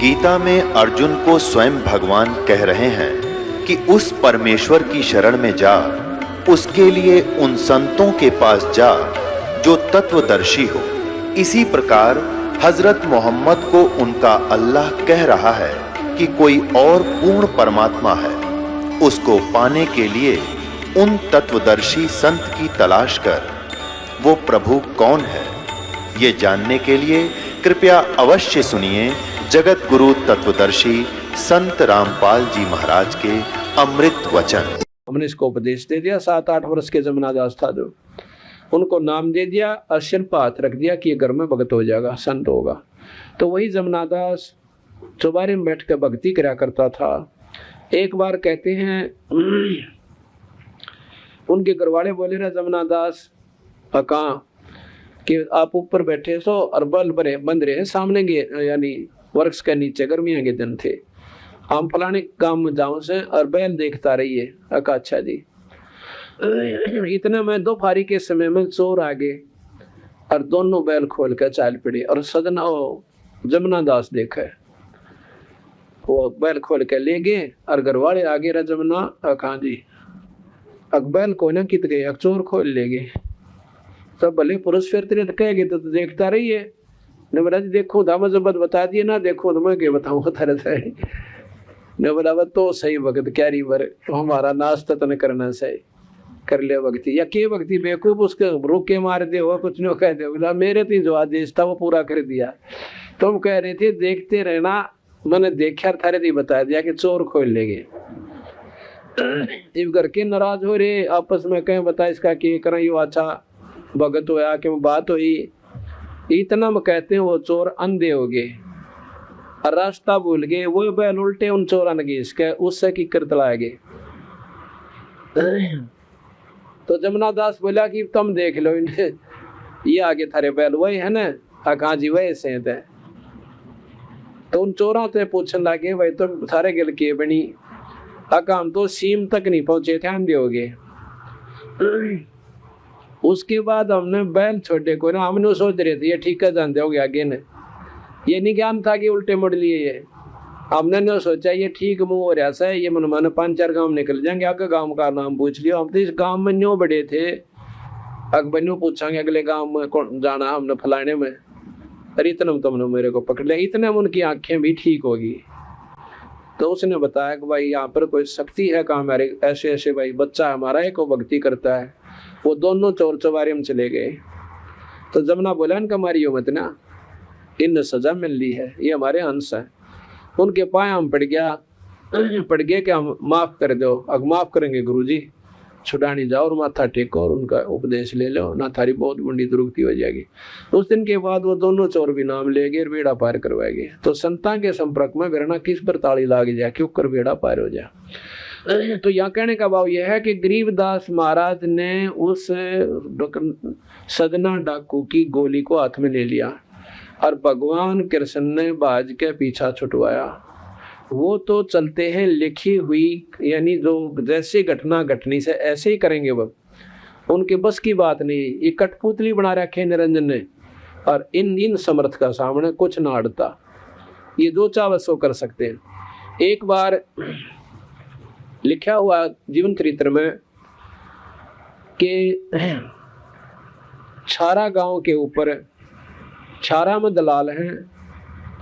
गीता में अर्जुन को स्वयं भगवान कह रहे हैं कि उस परमेश्वर की शरण में जा, उसके लिए उन संतों के पास जा जो तत्वदर्शी हो। इसी प्रकार हजरत मोहम्मद को उनका अल्लाह कह रहा है कि कोई और पूर्ण परमात्मा है, उसको पाने के लिए उन तत्वदर्शी संत की तलाश कर। वो प्रभु कौन है, ये जानने के लिए कृपया अवश्य सुनिए जगत गुरु तत्वदर्शी संत रामपाल जी महाराज के अमृत वचन। हमने इसको उपदेश दे दिया। 7-8 वर्ष के जमुनादास था जो, उनको नाम दे दिया और सिर पर हाथ रख दिया कि ये घर में भगत हो जाएगा, संत होगा। तो वही जमुनादास चौबारे में बैठ कर भक्ति करा करता था। एक बार कहते हैं उनके घरवाले बोले ना जमुनादास कहाँ कि आप ऊपर बैठे सो और बल बरे बंद रहे सामने के यानी वृक्ष के नीचे, गर्मियों के दिन थे, हम फलाने गांव में जाऊं से और बैल देखता रही है। अच्छा जी। इतने में दोपहरी के समय में चोर आ गए और दोनों बैल खोल कर चाल पड़े और सजना जमुनादास देखा, वो बैल खोल के ले गए और घरवाले आगे रहा जमुना कहाँ जी बैल को ना कित गए, चोर खोल ले गए। सब भले पुरुष फिर तेरे कहेंगे तो देखता रही है ने बोला जी देखो दामा जबत बता दिए ना, देखो तो मैं क्या बताऊँ तरह से ने बोला तो सही वक्त क्या रीवर तो हमारा नाश्ता तो न करना सही कर ले भक्ति या के भक्ति बेवकूफ उसके रोक के मार दे वो कुछ नहीं कह दे। बोला मेरे तो जो आदेश था वो पूरा कर दिया, तुम कह रहे थे देखते रहना, मैंने देखा थारे दी बता दिया कि चोर खोल लेंगे। इस घर के नाराज हो रहे आपस में कहें बता इसका कि करें यो अच्छा भगत होया कि बात हुई। इतना में कहते हैं वो चोर अंधे हो गए और रास्ता भूल गए, वो बैल उल्टे उन चोरा ने इसके उससे की कर तलाए गए। तो जमुनादास बोला कि तुम देख लो इन्हें, ये आगे थारे बैल वही है ना, कहाँ जी वही से थे। तो उन चोरों से पूछने लगे भाई तुम सारे गिल के बनी, हम तो सीम तक नहीं पहुंचे थे, अंधे हो गए। उसके बाद हमने बैल छोटे को ना, हमने सोच रहे थे ये ठीक है जानते हो गया आगे ने, ये नहीं ज्ञान था कि उल्टे मोड़ लिए ये, हमने न सोचा ये ठीक मुंह हो रहा है, ये मन माने 5-4 गांव निकल जाएंगे, आगे गांव का नाम पूछ लियो। हम तो इस गांव में न्यों बड़े थे, अकबन्यों पूछांगे अगले गांव में कौन जाना हमने फलाने में, अरे इतना तुमने मेरे को पकड़ लिया। इतने में उनकी आंखें भी ठीक होगी। तो उसने बताया कि भाई यहाँ पर कोई शक्ति है कहाँ, हमारे ऐसे ऐसे भाई बच्चा हमारा एक को भक्ति करता है। वो दोनों चोर चौबारे में चले गए। तो जमुना बोला इनका मारियो मत ना, इन सजा मिल ली है, ये हमारे अंश है। उनके पाए हम पड़ गए कि हम माफ कर दो। अब माफ करेंगे गुरुजी, छुड़ानी जाओ और माथा टेको और उनका उपदेश ले लो ना, थारी बहुत बड़ी दुरुक्ति हो जाएगी। उस दिन के बाद वो दोनों चोर भी नाम ले गए, बेड़ा पार करवाएंगे। तो संतां के संपर्क में बिरना किस पर ताली लाग जाए क्यों कर बेड़ा पार हो जाए। तो यहाँ कहने का भाव यह है कि गरीबदास महाराज ने उस सदना डाकू की गोली को हाथ में ले लिया और भगवान कृष्ण ने बाज के पीछा छुटवाया। वो तो चलते हैं लिखी हुई, यानी जो जैसे घटना घटनी से ऐसे ही करेंगे, वो उनके बस की बात नहीं। ये कठपुतली बना रखे निरंजन ने, और इन समर्थ का सामने कुछ ना अड़ता। ये दो चाव सो कर सकते हैं। एक बार लिखा हुआ जीवन चरित्र में कि छारा गांव के ऊपर, छारा में दलाल हैं,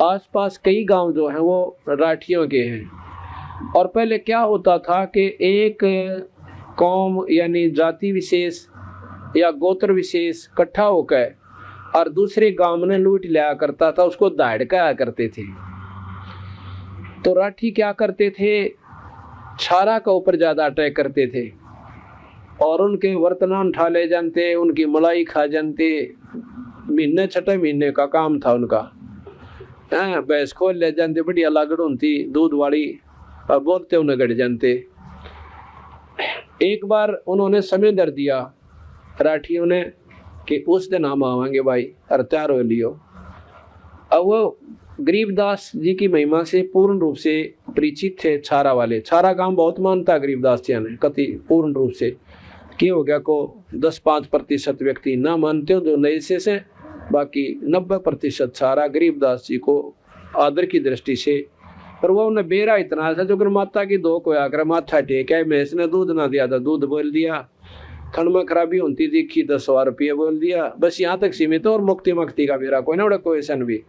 आसपास कई गांव जो हैं वो राठियों के हैं। और पहले क्या होता था कि एक कौम यानी जाति विशेष या गोत्र विशेष इकट्ठा होकर और दूसरे गांव में लूट लिया करता था, उसको दाड़काया करते थे। तो राठी क्या करते थे, छारा के ऊपर ज्यादा अटैक करते थे और उनके वर्तमान उठा ले जानते, उनकी मलाई खा जानते। महीने 6 महीने का काम था उनका। भैंस खोल ले जानते, बढ़िया लागड़ होती दूध वाली, और बोलते उन्हें गड़ जानते। एक बार उन्होंने समय दर दिया राठियों ने कि उस दिन हम आवांगे भाई, और तैयार हो लियो। अब वो गरीबदास जी की महिमा से पूर्ण रूप से परिचित थे छारा वाले। छारा गांव बहुत मानता गरीबदास जी ने, कति पूर्ण रूप से। क्या हो गया को 10-5% व्यक्ति ना मानते हो जो नए से बाकी 90% छारा गरीबदास जी को आदर की दृष्टि से। पर वो उन्हें बेरा इतना था जो कि माता की दो को आकर माथा टेक है, भैंस ने दूध ना दिया था दूध बोल दिया, थन में खराबी होती दिखी 10 रुपये बोल दिया, बस यहाँ तक सीमित। और मुक्ति मुक्ति का बेरा कोई ना उड़ा कोई सन भी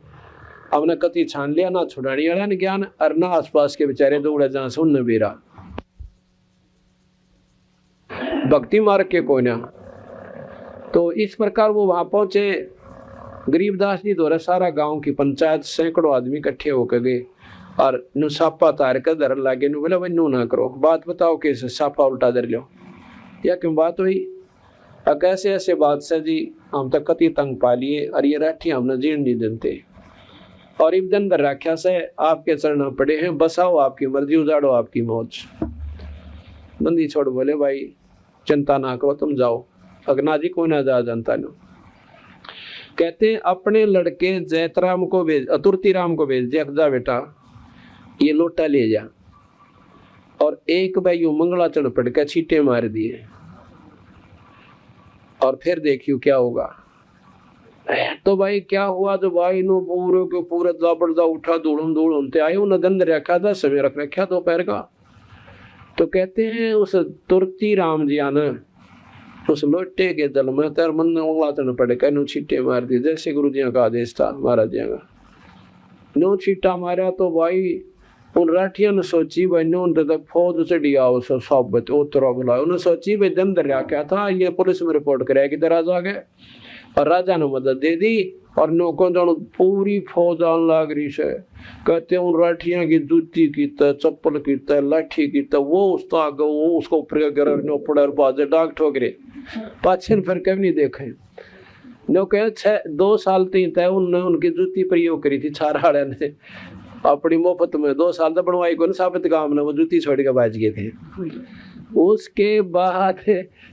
हमने कति छान लिया ना छुड़ानी वाला न ज्ञान और ना आसपास के बेचारे दौड़े जहां से उन बेरा भक्ति मार्ग के कोई ना। तो इस प्रकार वो वहां पहुंचे। गरीबदास जी द्वारा सारा गांव की पंचायत सैकड़ों आदमी इकट्ठे होकर गए और नु सापा तार कर धर लागे नु बोला भाई नु ना करो, बात बताओ कैसे सापा उल्टा धर लो, या क्यों बात हुई। कैसे ऐसे बात से जी हम तक कति तंग पा लिए और ये राठी हमने जीण नहीं देते और इब्दन दर राख्या से आपके चरण पड़े हैं, बसाओ आपकी मर्जी उजाड़ो आपकी मौज। बंदी छोड़ बोले भाई चिंता ना करो तुम जाओ, अगना जी कोई ना जा जनता नो। कहते अपने लड़के जैतराम को भेज तुर्तीराम को भेज दिया, जा बेटा ये लोटा ले जा, और एक भाई मंगलाचरण पड़ के छींटे मार दिए और फिर देखियो क्या होगा। तो भाई क्या हुआ, जो भाई नो पूरे के पूरे दाबड़दा उठा दौड़म दौड़ते आए उन्हें दंड रखा था समय रख रखा दोपहर का। तो कहते हैं उस तुर्ती राम जी ने उस लोटे के दल में तर मन उंगलाचरण पड़ के नो छींटे मार दिए, जैसे गुरु जी का आदेश था महाराज जी का। नो छींटा मारा तो भाई उन राठिया ने सोची भाई नो तक फौज चढ़ी आओ सब उतरा बुलाया, उन्हें सोची भाई दंड रखा था ये पुलिस में रिपोर्ट करेगी दराजा के, और राजा ने मदद दे दी और नौकों जानो पूरी फौज आन लाग रही से। कहते उन राठिया की जूती की चप्पल की लाठी की वो उसका वो उसको ऊपर पड़ा बाजे डाक ठोकरे पाछे फिर कभी नहीं देखे। नो कहे 2 साल तीन तय उनने उनकी जूती प्रयोग करी थी छाराड़े ने अपनी मुफ्त में 2 साल तक बनवाई को साबित काम ने वो जूती छोड़ के बाज गए थे। उसके बाद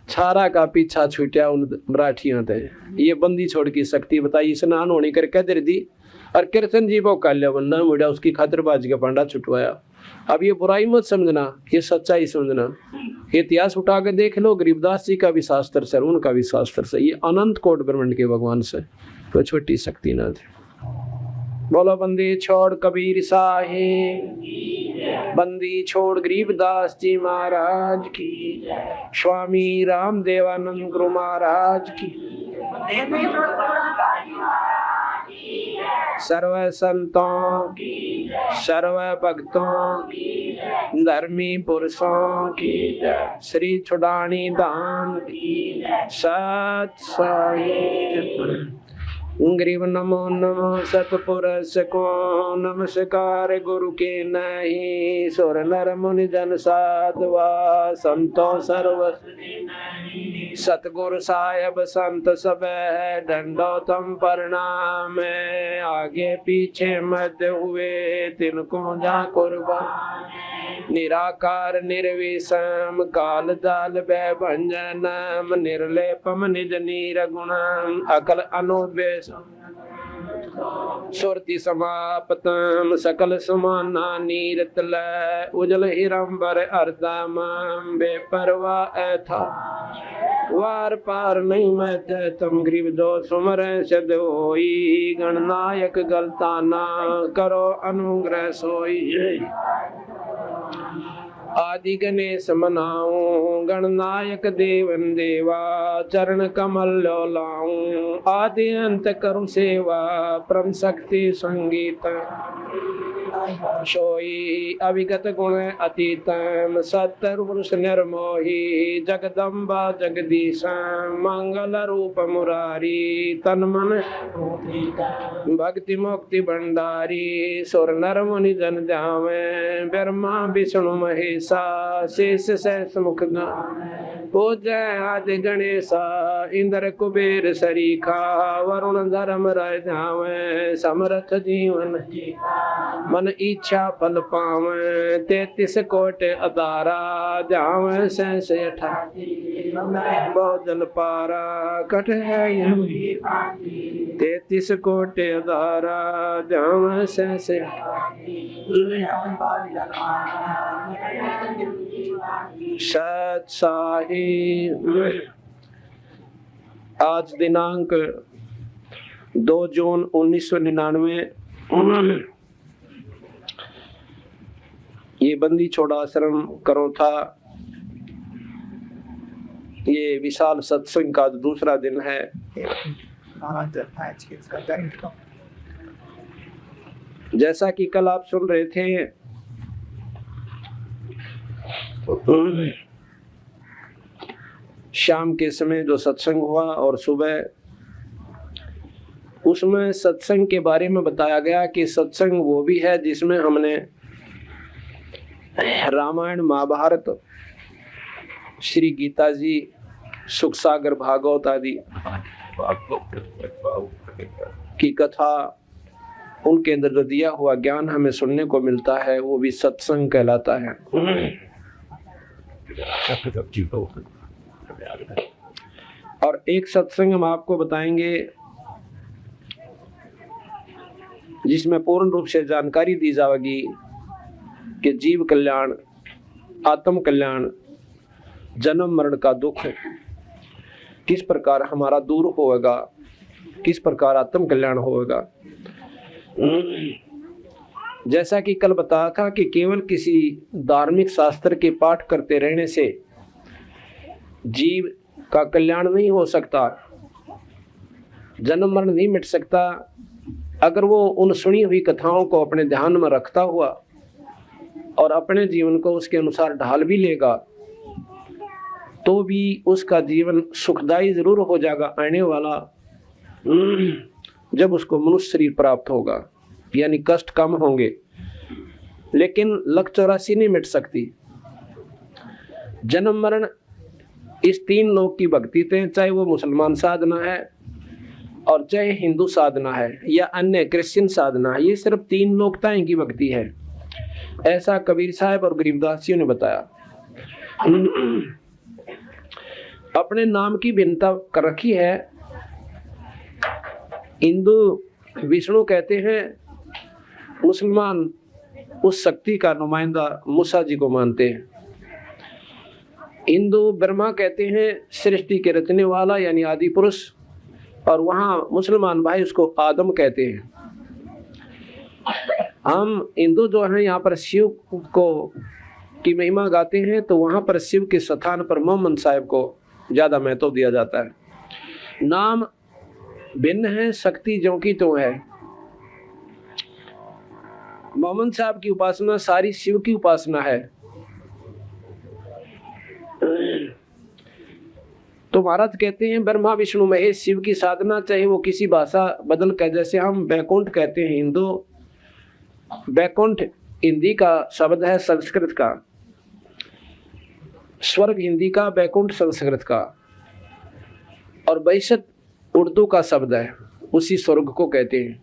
छारा का पीछा छूटा उन मराठियों थे, ये बंदी छोड़ की शक्ति बताई, स्नान होने करके दे दी और कृष्ण जी को काल्या बंदा मुड़ा उसकी खातिर बाज के पांडा छुटवाया। अब ये बुराई मत समझना, ये सच्चाई समझना, इतिहास उठा के देख लो, गरीबदास जी का भी शास्त्र से उनका भी शास्त्र से, ये अनंत कोट ब्रह्मांड के भगवान से तो छोटी शक्ति ना थे। बोलो बंदी छोड़ कबीर साहे, बंदी छोड़ गरीबदास जी महाराज की, स्वामी राम देवानंद गुरु महाराज की, सर्व संतों की, सर्व भक्तों की, धर्मी पुरुषों की, श्री छुड़ानी दान की, सत साहिब। गरीब नमो नमो सतपुरुष को नमस्कार, गुरु के नहीं सुर नर मुनि जन साधवा संतो सर्व सतगुरु साहेब संत सब है दंडोतम प्रणाम, आगे पीछे मध्य हुए तिनको जा कुर्बान, निराकार निर्विषम काल जाल भय भंजनम, निर्लेपम निज नीर गुणम अकल अनुवेश सुरति समापतम, सकल समाना नीरतल उजल हिरंबर अर्दम, बेपरवा था वार पार नहीं मैं तुम गरीब दो सुमर सद होई, गणनायक गलताना करो अनुग्रह सोई, आदि गणेश मनाऊं गणनायक देवन देवा, चरण कमल लो लाऊं आदि अंत करूं सेवा, परम शक्ति संगीत सोई, अविगत गुण अतीतम सत्तर पुरुष निर्मोही, जगदम्बा जगदीश मंगल रूप मुरारी, तन मन भक्ति मुक्ति भंडारी, सुर नर मुनि जन ध्यावे, ब्रह्मा विष्णु महेशा शेष सहस मुख पूजय आदि गणेशा, इंद्र कुबेर सरीखा, वरुण धर्म राय ध्यावे, समर्थ जीवन मन इच्छा फल पावे, 33 कोट अदारा ध्यावे सहस अठासी, भोजन पारा कट है 33 कोट अदारा ध्यावे सहस सत साहिब। आज दिनांक 2 जून 1999 ये बंदी छोड़ा आश्रम करो था। ये विशाल सत्संग का दूसरा दिन है। जैसा कि कल आप सुन रहे थे, शाम के समय जो सत्संग हुआ और सुबह, उसमें सत्संग के बारे में बताया गया कि सत्संग वो भी है जिसमें हमने रामायण, महाभारत, श्री गीता जी, सुख सागर, भागवत आदि की कथा, उनके अंदर जो दिया हुआ ज्ञान हमें सुनने को मिलता है वो भी सत्संग कहलाता है। और एक सत्संग हम आपको बताएंगे जिसमें पूर्ण रूप से जानकारी दी जाएगी कि जीव कल्याण, आत्म कल्याण, जन्म मरण का दुख किस प्रकार हमारा दूर होगा, किस प्रकार आत्म कल्याण होगा। जैसा कि कल बताया था कि केवल किसी धार्मिक शास्त्र के पाठ करते रहने से जीव का कल्याण नहीं हो सकता, जन्म मरण नहीं मिट सकता। अगर वो उन सुनी हुई कथाओं को अपने ध्यान में रखता हुआ और अपने जीवन को उसके अनुसार ढाल भी लेगा तो भी उसका जीवन सुखदायी जरूर हो जाएगा आने वाला, जब उसको मनुष्य शरीर प्राप्त होगा, यानी कष्ट कम होंगे। लेकिन लक 84 नहीं मिट सकती। जन्म मरण इस तीन लोक की भक्ति थे, चाहे वो मुसलमान साधना है और चाहे हिंदू साधना है या अन्य क्रिश्चियन साधना है, ये सिर्फ तीन लोकताएं की भक्ति है, ऐसा कबीर साहब और गरीबदास जी ने बताया। अपने नाम की भिन्नता कर रखी है। हिंदू विष्णु कहते हैं, मुसलमान उस शक्ति का नुमाइंदा मूसा जी को मानते हैं। हिंदू ब्रह्मा कहते हैं, सृष्टि के रचने वाला यानी आदि पुरुष, और वहाँ मुसलमान भाई उसको आदम कहते हैं। हम हिंदू जो हैं यहाँ पर शिव को की महिमा गाते हैं, तो वहाँ पर शिव के स्थान पर मोहम्मद साहब को ज्यादा महत्व दिया जाता है। नाम भिन्न है, शक्ति जो की तो है। मोहम्मद साहब की उपासना सारी शिव की उपासना है। तो महाराज कहते हैं ब्रह्मा विष्णु महेश शिव की साधना, चाहे वो किसी भाषा बदल कर, जैसे हम बैकुंठ कहते हैं हिंदू, बैकुंठ हिंदी का शब्द है, संस्कृत का, स्वर्ग हिंदी का, बैकुंठ संस्कृत का, और बैसत उर्दू का शब्द है, उसी स्वर्ग को कहते हैं।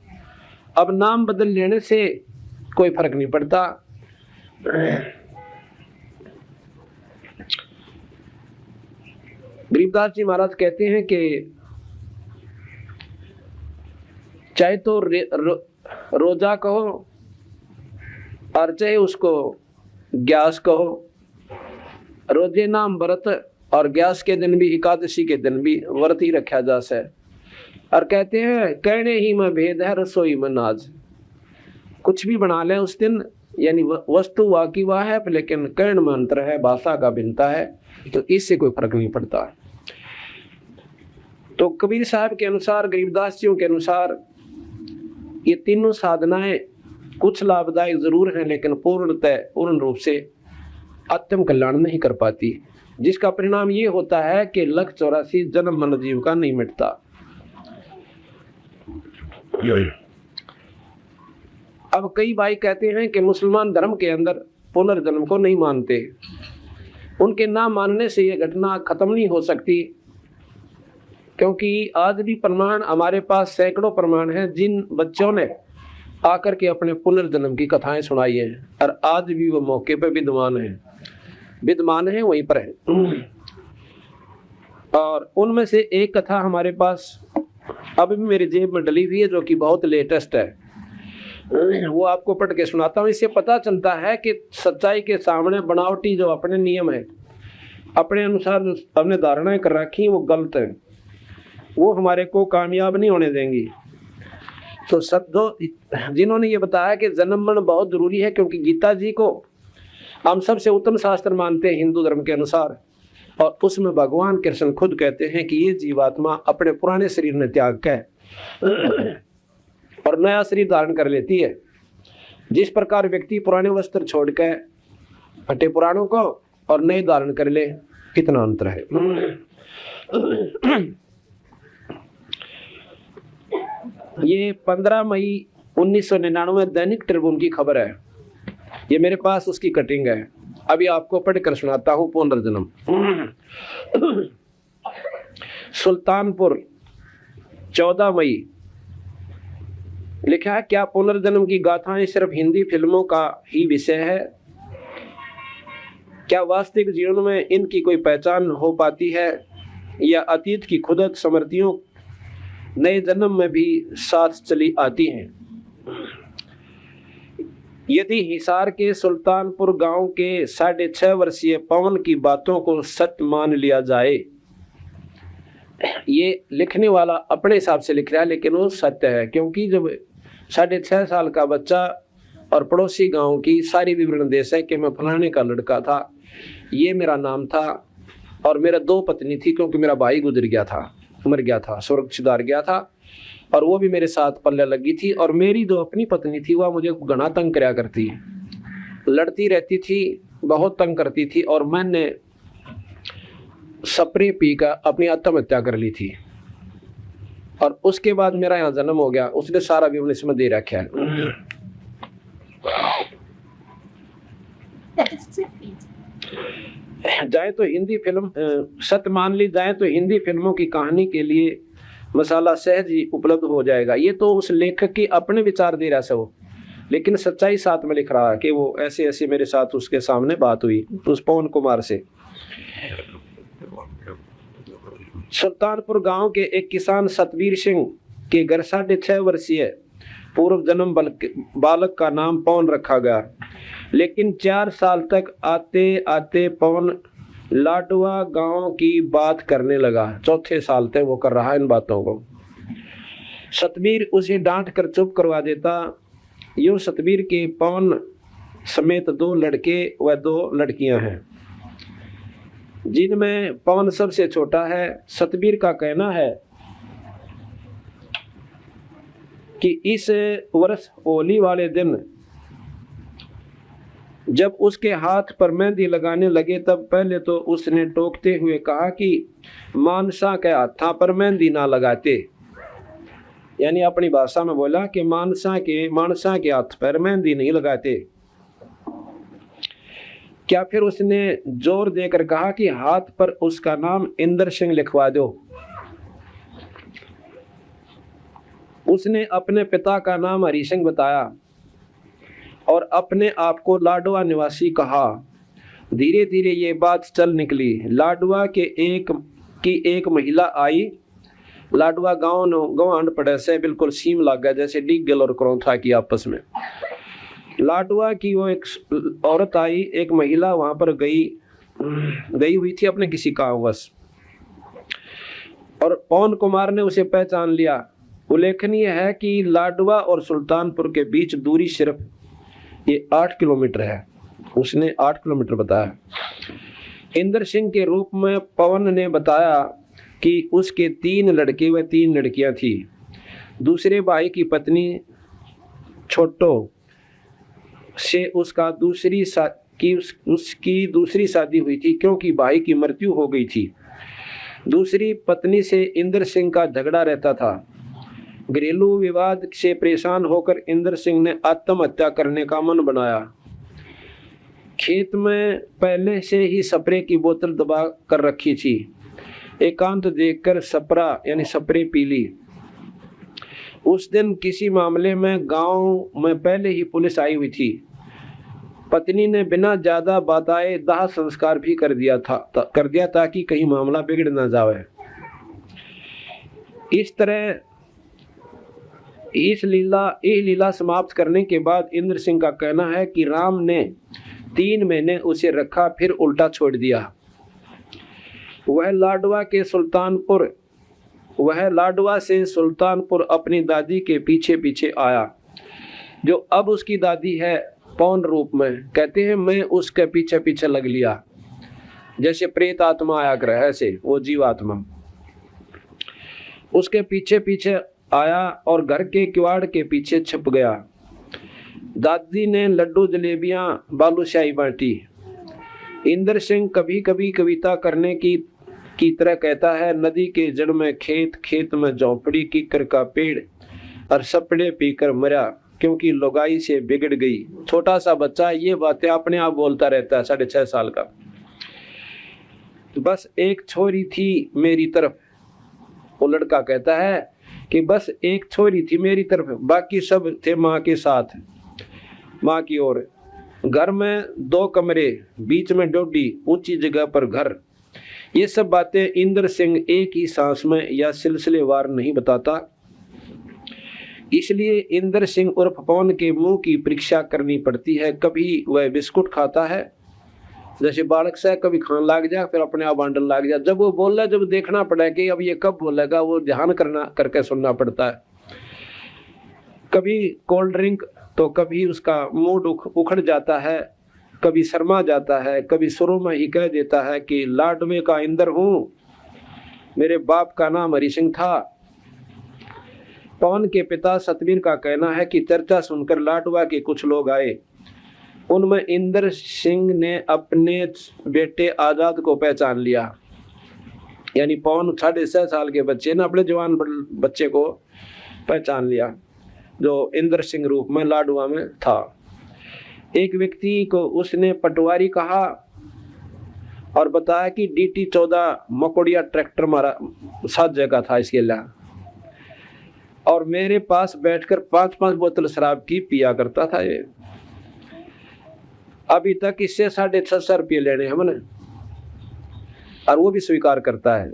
अब नाम बदल लेने से कोई फर्क नहीं पड़ता। गरीबदास जी महाराज कहते हैं कि चाहे तो रोजा कहो और चाहे उसको ग्यास कहो, रोजे नाम व्रत और ग्यास के दिन भी, एकादशी के दिन भी व्रत ही रखा जा सके। और कहते हैं कहने ही में भेद है, रसोई में नाज। कुछ भी बना ले उस दिन, यानी वस्तु वाह की वाह है, लेकिन कर्ण में अंतर है, भाषा का भिन्नता है, तो इससे कोई फर्क नहीं पड़ता। तो कबीर साहब के अनुसार, गरीबदास जी के अनुसार, ये तीनों साधनाएं कुछ लाभदायक जरूर हैं, लेकिन पूर्ण रूप से आत्म कल्याण नहीं कर पाती, जिसका परिणाम ये होता है कि लक 84 जन्म मन जीव का नहीं मिटता। अब कई भाई कहते हैं कि मुसलमान धर्म के अंदर पुनर्जन्म को नहीं मानते, उनके ना मानने से ये घटना खत्म नहीं हो सकती, क्योंकि आज भी प्रमाण हमारे पास सैकड़ों प्रमाण हैं, जिन बच्चों ने आकर के अपने पुनर्जन्म की कथाएं सुनाई है, और आज भी वो मौके पर विद्यमान है, वहीं पर है। और उनमें से एक कथा हमारे पास अब भी मेरी जेब में डली हुई है, जो कि बहुत लेटेस्ट है, वो आपको पढ़ के सुनाता हूँ। इससे पता चलता है कि सच्चाई के सामने बनावटी जो अपने नियम है, अपने अनुसार जो हमने धारणाएं कर रखी वो गलत है, वो हमारे को कामयाब नहीं होने देंगी। तो जिन्होंने ये बताया कि जन्म मरण बहुत जरूरी है, क्योंकि गीता जी को हम सबसे उत्तम शास्त्र मानते हैं हिंदू धर्म के अनुसार, और उसमें भगवान कृष्ण खुद कहते हैं कि ये जीवात्मा अपने पुराने शरीर ने त्याग कर और नया शरीर धारण कर लेती है। जिस प्रकार व्यक्ति पुराने वस्त्र छोड़ के हटे पुराणों को और नए धारण कर ले, कितना अंतर है। ये 15 मई 1999 दैनिक ट्रिब्यून की खबर है, ये मेरे पास उसकी कटिंग है, अभी आपको पढ़कर सुनाता हूं। पुनर्जन्म सुल्तानपुर 14 मई लिखा है, क्या पुनर्जन्म की गाथाएं सिर्फ हिंदी फिल्मों का ही विषय है? क्या वास्तविक जीवन में इनकी कोई पहचान हो पाती है, या अतीत की खुदत स्मृतियों नए जन्म में भी साथ चली आती हैं? यदि हिसार के सुल्तानपुर गांव के 6.5 वर्षीय पवन की बातों को सत्य मान लिया जाए, ये लिखने वाला अपने हिसाब से लिख रहा है लेकिन वो सत्य है, क्योंकि जब 6.5 साल का बच्चा और पड़ोसी गांव की सारी विवरण दे सके कि मैं फलाने का लड़का था, ये मेरा नाम था और मेरा 2 पत्नी थी, क्योंकि मेरा भाई गुजर गया था, मर गया था, स्वर्ग सिधार गया था, और वो भी मेरे साथ पल्ले लगी थी, और मेरी 2 अपनी पत्नी थी, वह मुझे घना तंग कराया करती, लड़ती रहती थी, बहुत तंग करती थी, और मैंने स्प्रे पी कर अपनी आत्महत्या कर ली थी, और उसके बाद मेरा यहाँ जन्म हो गया। उसने सारा विवरण इसमें दे रखा है। जाए तो हिंदी फिल्म सत्य मान ली जाए तो हिंदी फिल्मों की कहानी के लिए मसाला सहज ही उपलब्ध हो जाएगा। ये तो उस लेखक के अपने विचार दे रहा है वो, लेकिन सच्चाई साथ में लिख रहा है कि वो ऐसे ऐसे मेरे साथ उसके सामने बात हुई उस पवन कुमार से। सुल्तानपुर गांव के एक किसान सतवीर सिंह के घर 6.5 वर्षीय पूर्व जन्म बालक का नाम पवन रखा गया, लेकिन 4 साल तक आते आते पवन लाडवा गांव की बात करने लगा। 4थे साल तक वो कर रहा है इन बातों को। सतवीर उसे डांट कर चुप करवा देता। यूं सतवीर के पवन समेत 2 लड़के व 2 लड़कियां हैं, जिनमें पवन सबसे छोटा है। सतवीर का कहना है कि इस वर्ष होली वाले दिन जब उसके हाथ पर मेहंदी लगाने लगे, तब पहले तो उसने टोकते हुए कहा कि मानसा के हाथा पर मेहंदी ना लगाते, यानी अपनी भाषा में बोला कि मानसा के हाथ पर मेहंदी नहीं लगाते। क्या फिर उसने जोर देकर कहा कि हाथ पर उसका नाम इंद्र सिंह लिखवा दो। उसने अपने पिता का नाम हरि सिंह बताया और अपने आप को लाडवा निवासी कहा। धीरे धीरे ये बात चल निकली। लाडवा के एक महिला आई। लाडवा गांव पड़े से बिल्कुल सीम लग गया, जैसे डिगल और करौथा की आपस में। लाडवा की वो एक औरत आई, एक महिला वहां पर गई हुई थी अपने किसी कामवश, और पवन कुमार ने उसे पहचान लिया। उल्लेखनीय है कि लाडवा और सुल्तानपुर के बीच दूरी सिर्फ ये 8 किलोमीटर है। उसने 8 किलोमीटर बताया। इंद्र सिंह के रूप में पवन ने बताया कि उसके 3 लड़के व 3 लड़कियां थी। दूसरे भाई की पत्नी छोटो से उसकी दूसरी शादी हुई थी, क्योंकि भाई की मृत्यु हो गई थी। दूसरी पत्नी से इंद्र सिंह का झगड़ा रहता था। घरेलू विवाद से परेशान होकर इंद्र सिंह ने आत्महत्या करने का मन बनाया। खेत में पहले से ही स्प्रे की बोतल दबा कर रखी थी। एकांत देखकर स्प्रे पी ली। उस दिन किसी मामले में गांव में पहले ही पुलिस आई हुई थी। पत्नी ने बिना ज्यादा बताए दाह संस्कार भी कर दिया ताकि कहीं मामला बिगड़ न जाए। इस तरह इस लीला समाप्त करने के बाद इंद्र सिंह का कहना है कि राम ने 3 महीने उसे रखा, फिर उल्टा छोड़ दिया। वह लाडवा से सुल्तानपुर अपनी दादी के पीछे पीछे आया, जो अब उसकी दादी है, पौन रूप में। कहते हैं मैं उसके पीछे पीछे लग लिया, जैसे प्रेत आत्मा आया करे ऐसे वो जीवात्मा उसके पीछे पीछे आया और घर के किवाड़ के पीछे छुप गया। दादी ने लड्डू जलेबियां बालूशाही बांटी। इंद्र सिंह कभी कभी कविता करने की तरह कहता है, नदी के जड़ में खेत, खेत में झोंपड़ी, कीकर का पेड़ और सपड़े पीकर मरा क्योंकि लोगाई से बिगड़ गई। छोटा सा बच्चा ये बातें अपने आप बोलता रहता है, 6.5 साल का। बस एक छोरी थी मेरी तरफ, वो लड़का कहता है कि बस एक छोरी थी मेरी तरफ, बाकी सब थे माँ के साथ, माँ की ओर। घर में 2 कमरे, बीच में डोडी, ऊंची जगह पर घर। ये सब बातें इंद्र सिंह एक ही सांस में या सिलसिलेवार नहीं बताता, इसलिए इंद्र सिंह उर्फ पवन के मुंह की परीक्षा करनी पड़ती है। कभी वह बिस्कुट खाता है जैसे बालक से, कभी खान लाग जाए, फिर अपने आप बांडल लाग जाए। जब वो बोल रहा, जब देखना पड़ा कि अब ये कब बोलेगा, वो ध्यान करके सुनना पड़ता है। कभी कोल्ड ड्रिंक तो कभी उसका मूड उखड़ जाता है, कभी शर्मा जाता है, कभी शुरू में ही कह देता है कि लाडवे का इंद्र हूँ, मेरे बाप का नाम हरि सिंह था। पवन के पिता सतवीर का कहना है कि चर्चा सुनकर लाडवा के कुछ लोग आए। उनमें इंद्र सिंह ने अपने बेटे आजाद को पहचान लिया, यानी पवन 6.5 साल के बच्चे ने अपने जवान बच्चे को पहचान लिया जो इंद्र सिंह रूप में लाडवा में था। एक व्यक्ति को उसने पटवारी कहा और बताया कि DT 14 मकोड़िया ट्रैक्टर मारा 7 जगह था इसके लिए, और मेरे पास बैठकर 5-5 बोतल शराब की पिया करता था। ये अभी तक इससे 650 रुपये लेने हमने, और वो भी स्वीकार करता है।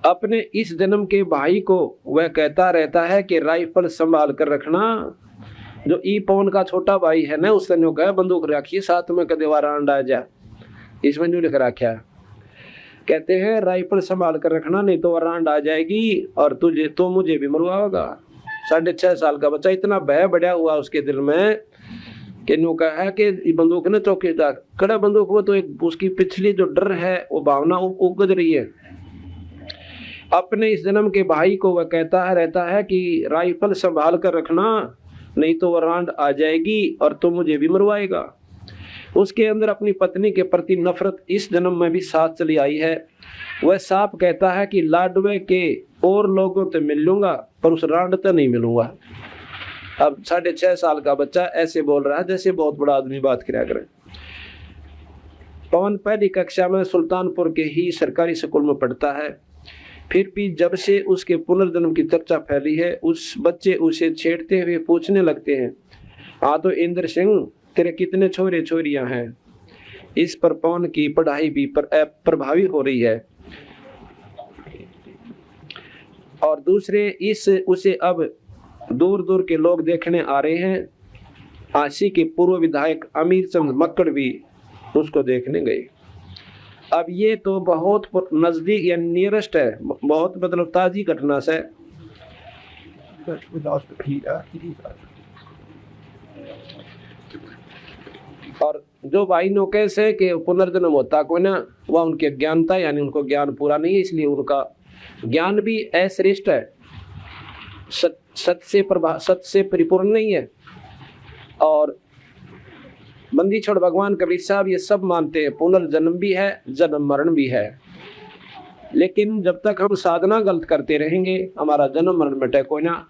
अपने इस जन्म के भाई को वह कहता रहता है कि राइफल संभाल कर रखना। जो ई पवन का छोटा भाई है ना, उसने जो कहा बंदूक रखिए साथ में, कदे वारांड आ जा, इसमें जो लिख रखा है। कहते हैं राइफल संभाल कर रखना, नहीं तो वारांड आ जाएगी और तुझे तो मुझे भी मरवाओगा। 6.5 साल का बच्चा, इतना भय बढ़ा हुआ उसके दिल में कि न्यू कहा है कि बंदूक ने चौकीदार कड़ा बंदूक, वो तो एक उसकी पिछली जो डर है वो भावना उगज रही है। अपने इस जन्म के भाई को वह कहता है रहता है कि राइफल संभाल कर रखना, नहीं तो वारांड आ जाएगी और तो मुझे भी मरवाएगा। उसके अंदर अपनी पत्नी के प्रति नफरत इस जन्म में भी साथ चली आई है। वह साफ कहता है कि लाडवे के और लोगों से मिल लूंगा पर उस रांड से नहीं मिलूंगा। अब 6.5 साल का बच्चा ऐसे बोल रहा है जैसे बहुत बड़ा आदमी बात किया करे। पवन पहली कक्षा में सुल्तानपुर के ही सरकारी स्कूल में पढ़ता है। फिर भी जब से उसके पुनर्जन्म की चर्चा फैली है, उस बच्चे उसे छेड़ते हुए पूछने लगते हैं, हाँ तो इंद्र सिंह तेरे कितने छोरे छोरियां हैं। इस पर पवन की पढ़ाई भी प्रभावी हो रही है और दूसरे उसे अब दूर दूर के लोग देखने आ रहे हैं। आशी के पूर्व विधायक अमीर चंद मक्कड़ भी उसको देखने गए। अब ये तो बहुत नजदीक या नियरेस्ट है, बहुत मतलब ताजी घटना से। और जो भाई नौके से कि पुनर्जन्म होता कोई ना, वह उनकी अज्ञानता, यानी उनको ज्ञान पूरा नहीं है, इसलिए उनका ज्ञान भी अश्रेष्ठ है, सत्य से परिपूर्ण नहीं है। और बंदी छोड़ भगवान कबीर साहब ये सब मानते हैं, पुनर्जन्म भी है, जन्म मरण भी है। लेकिन जब तक हम साधना गलत करते रहेंगे, हमारा जन्म मरण मिटे कोई ना।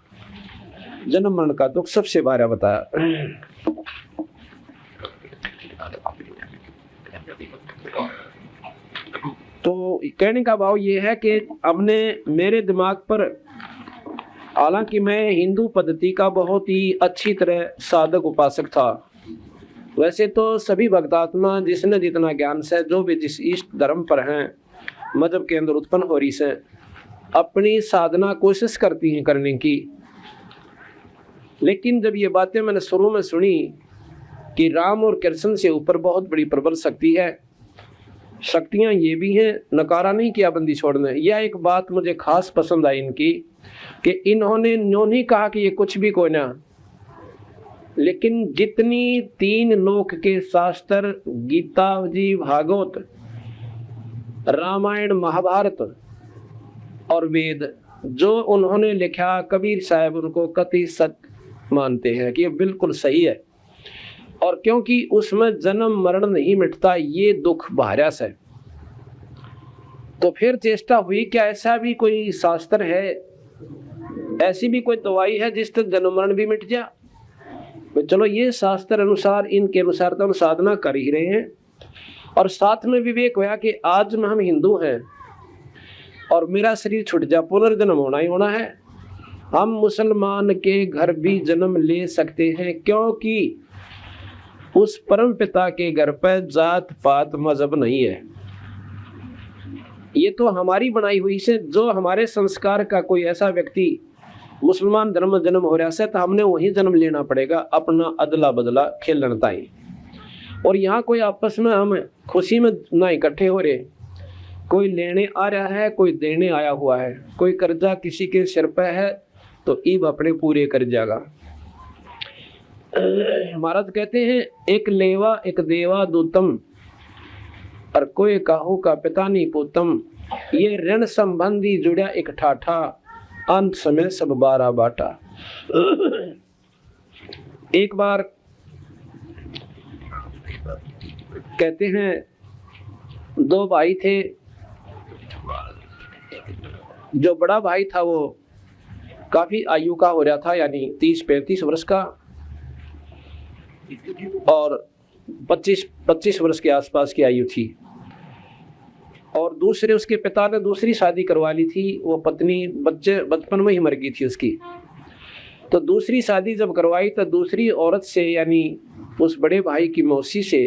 जन्म मरण का दुख सबसे बारे बताया। तो कहने का भाव ये है कि हमने मेरे दिमाग पर, हालांकि मैं हिंदू पद्धति का बहुत ही अच्छी तरह साधक उपासक था, वैसे तो सभी भक्तात्मा जिसने जितना ज्ञान से, जो भी जिस इष्ट धर्म पर हैं, मजहब के अंदर उत्पन्न हो रही से, अपनी साधना कोशिश करती हैं करने की। लेकिन जब ये बातें मैंने शुरू में सुनी कि राम और कृष्ण से ऊपर बहुत बड़ी प्रबल शक्ति है, शक्तियां ये भी हैं, नकारा नहीं किया बंदी छोड़ने। यह एक बात मुझे खास पसंद आई इनकी कि इन्होंने न्यों नहीं कहा कि ये कुछ भी कोई ना, लेकिन जितनी 3 लोक के शास्त्र, गीता जी, भागवत, रामायण, महाभारत और वेद जो उन्होंने लिखा, कबीर साहब उनको कति सत्य मानते हैं कि ये बिल्कुल सही है। और क्योंकि उसमें जन्म मरण नहीं मिटता, ये दुख भार्यास है, तो फिर चेष्टा हुई कि ऐसा भी कोई शास्त्र है, ऐसी भी कोई दवाई है जिससे जन्म मरण भी मिट जाए। तो चलो ये शास्त्र अनुसार, इनके अनुसार तो हम साधना कर ही रहे हैं, और साथ में विवेक होया कि आज में हम हिंदू हैं और मेरा शरीर छूट जा, पुनर्जन्म होना ही होना है। हम मुसलमान के घर भी जन्म ले सकते हैं, क्योंकि उस परम पिता के घर पर जात पात मजहब नहीं है। ये तो हमारी बनाई हुई से, जो हमारे संस्कार का कोई ऐसा व्यक्ति मुसलमान धर्म में जन्म हो रहा है तो हमने वही जन्म लेना पड़ेगा, अपना अदला बदला खेलन ताई। और यहाँ कोई आपस में हम खुशी में ना इकट्ठे हो रहे, कोई लेने आ रहा है, कोई देने आया हुआ है, कोई कर्जा किसी के सिर पे है तो ईब अपने पूरे कर जाएगा। महाराज कहते हैं, एक लेवा एक देवा दूतम, और कोई काहू का पिता नहीं पोतम, ये ऋण संबंधी जुड़ा एक ठाठा, अंत समय सब बारा बाटा। एक बार कहते हैं 2 भाई थे, जो बड़ा भाई था वो काफी आयु का हो रहा था, यानी 30-35 वर्ष का, और 25 वर्ष के आसपास की आयु थी। और दूसरे उसके पिता ने दूसरी शादी करवा ली थी, वो पत्नी बच्चे बचपन में ही मर गई थी उसकी। तो दूसरी शादी जब करवाई तो दूसरी औरत से, यानी उस बड़े भाई की मौसी से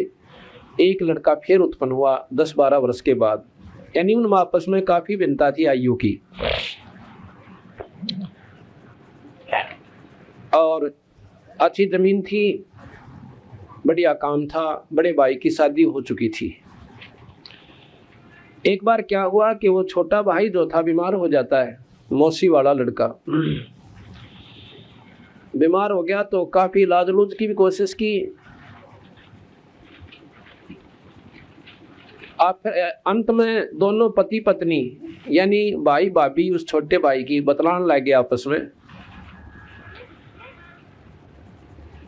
एक लड़का फिर उत्पन्न हुआ 10-12 वर्ष के बाद, यानी उन आपस में काफी भिन्नता थी आयु की। और अच्छी जमीन थी, बढ़िया काम था, बड़े भाई की शादी हो चुकी थी। एक बार क्या हुआ कि वो छोटा भाई जो था बीमार हो जाता है, मौसी वाला लड़का बीमार हो गया, तो काफी इलाज लूज की भी कोशिश की। अंत में दोनों पति पत्नी, यानी भाई भाभी उस छोटे भाई की बतलाने लगे आपस में,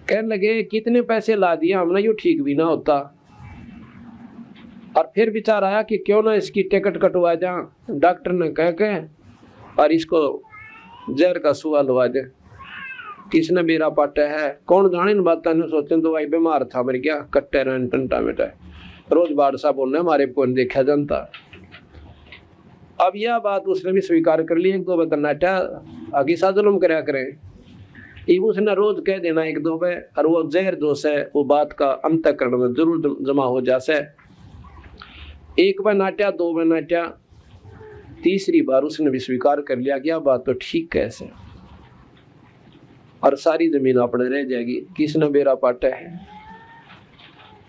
कहने लगे कितने पैसे ला दिया हमने, यो ठीक भी ना होता। और फिर विचार आया कि क्यों ना इसकी टिकट कटवा जा, डॉक्टर ने कह के, और इसको जहर का सुआ लवा दे। किसने बेरा पाटा है, कौन जाने इन बातों ने, सोचे तो भाई बीमार था मर गया, कट्टे रहन टंटा मिटा, रोज बादशाह बोलने हमारे को देखा जनता। अब यह बात उसने भी स्वीकार कर ली, 1-2 बार नाटा आगे सा जुल्म कराया करें, उसने रोज कह देना 1-2 बार, और वो जहर दोष है वो बात का अंतःकरण में जरूर जमा हो जासे। 1 बार नाट्या, 2 बार नाट्या, तीसरी बार उसने भी स्वीकार कर लिया कि यह बात तो ठीक कैसे, और सारी जमीन अपने रह जाएगी, किसने बेरा पाटा है।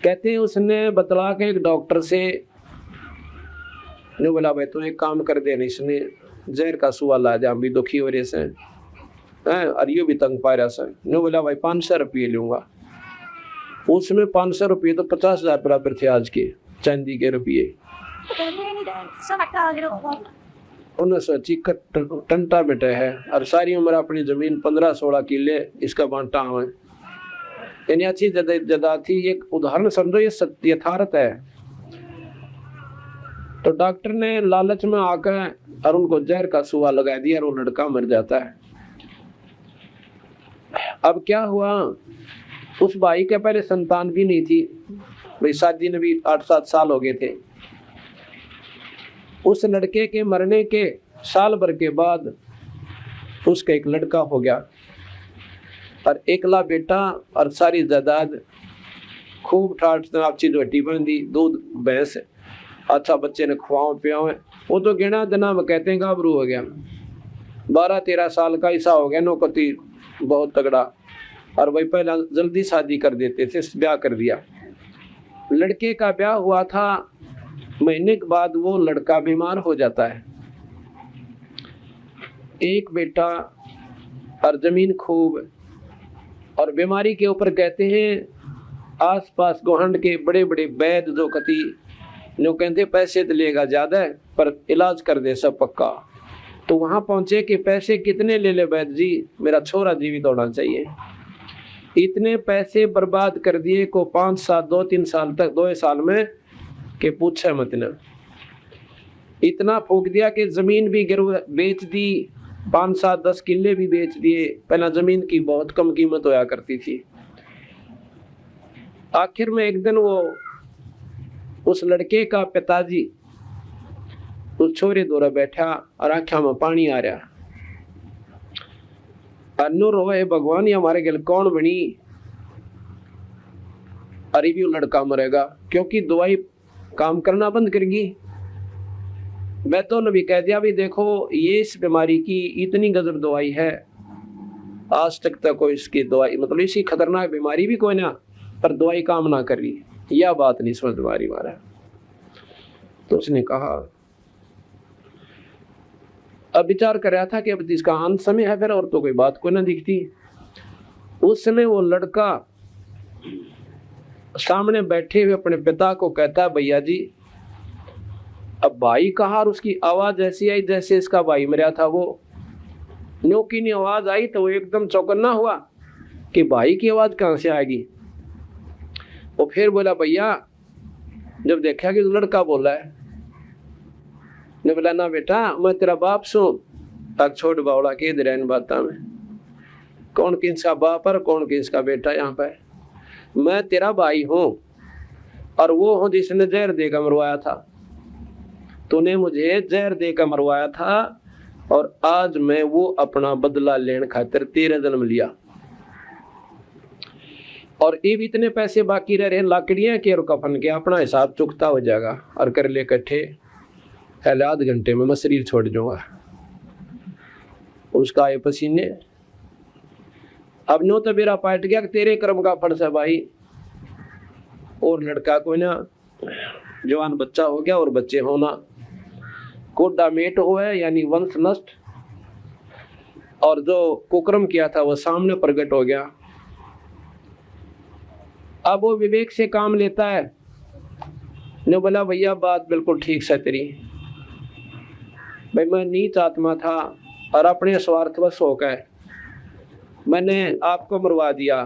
कहते हैं उसने बतला के एक डॉक्टर से ने बोला, भाई तो एक काम कर देना, इसने जहर का सुआ ला जा, हम भी दुखी हो रहे से हैं, और ये भी तंग पा रहा से। ने बोला भाई 500 रुपये लूंगा। उसमें 500 रुपये तो 50,000 बराबर थे आज के चांदी के रुपये। उन्हें सोची टंटा बेटा है, और सारी उम्र अपनी जमीन 15-16 किले इसका बांटा है, यानी अच्छी जदा थी। एक उदाहरण समझो, ये सत्य यथार्थ है। तो डॉक्टर ने लालच में आकर और उनको जहर का सुआ लगा दिया, और वो लड़का मर जाता है। अब क्या हुआ, उस भाई के पहले संतान भी नहीं थी, भाई शादी ने भी 8-7 साल हो गए थे। उस लड़के के मरने के साल भर के बाद उसका एक लड़का हो गया, और एकला बेटा, और सारी जायदाद खूब ठाट आपसी रोटी बन दी, दूध भैंस, अच्छा बच्चे ने खुआओ पियाओ। वो तो गिना दिना में कहते हैं गाभरू हो गया, 12-13 साल का ऐसा हो गया, नौकती बहुत तगड़ा। और वही पहला जल्दी शादी कर देते थे, ब्याह कर दिया। लड़के का ब्याह हुआ था, महीने के बाद वो लड़का बीमार हो जाता है। एक बेटा और जमीन खूब, और बीमारी के ऊपर कहते हैं आसपास गोहंड के बड़े बड़े वैद्य जो कति जो कहते पैसे तो लेगा ज्यादा पर इलाज कर दे सब पक्का। तो वहां पहुंचे कि पैसे कितने ले ले वैद्य जी, मेरा छोरा जीवित होना चाहिए। इतने पैसे बर्बाद कर दिए को 5-7 2-3 साल तक 2 साल में के पूछे मत न। इतना फूक दिया कि जमीन भी बेच दी, 5-7-10 किले भी बेच दिए। पहला जमीन की बहुत कम कीमत होया करती थी। आखिर में एक दिन वो उस लड़के का पिताजी उस छोरे द्वारा बैठा और आंखों में पानी आ रहा। अन्नू रोए भगवान, ये हमारे गल कौन बनी, अरे भी लड़का मरेगा क्योंकि दवाई काम करना बंद करेगी। मैं तो नबी कह दिया भी देखो ये इस बीमारी की इतनी गजब दवाई है, आज तक तो कोई इसकी दवाई मतलब इसी खतरनाक बीमारी भी कोई ना पर दवाई काम ना कर रही, यह बात नहीं समझ बीमारी मारा। तो उसने कहा अब विचार कर रहा था कि अब इसका अंत समय है फिर और तो कोई बात को ना दिखती। उस समय वो लड़का सामने बैठे हुए अपने पिता को कहता है भैया जी, अब भाई कहा और उसकी आवाज ऐसी आई जैसे इसका भाई मरा था। वो न्यो की नी आवाज आई तो वो एकदम चौकन्ना हुआ कि भाई की आवाज कहां से आएगी। वो फिर बोला भैया, जब देखा कि लड़का बोला है ने बोला ना बेटा मैं तेरा बाप सू, तक छोड़ बावड़ा के दे इन बातों में कौन किसका बाप और कौन किसका बेटा। यहाँ पर मैं तेरा भाई हूं और वो हूं जिसने जहर देकर मरवाया था। तूने मुझे जहर देकर मरवाया था और आज मैं वो अपना बदला लेने खातिर तेरे जन्म लिया। और ये भी इतने पैसे बाकी रह रहे हैं लाकड़ियां के और कफन के, अपना हिसाब चुकता हो जाएगा और कर ले इकट्ठे, पहले आध घंटे में मैं शरीर छोड़ जाऊंगा। उसका आए पसीने। अब नो तो मेरा पाट गया कि तेरे कर्म का फल है भाई। और लड़का को ना जवान बच्चा हो गया और बच्चे होना कोडा मेट हो है यानी वंश नष्ट, और जो कुकर्म किया था वो सामने प्रकट हो गया। अब वो विवेक से काम लेता है। ने बोला भैया बात बिल्कुल ठीक से तेरी, भाई मैं नीच आत्मा था और अपने स्वार्थवश होकर मैंने आपको मरवा दिया।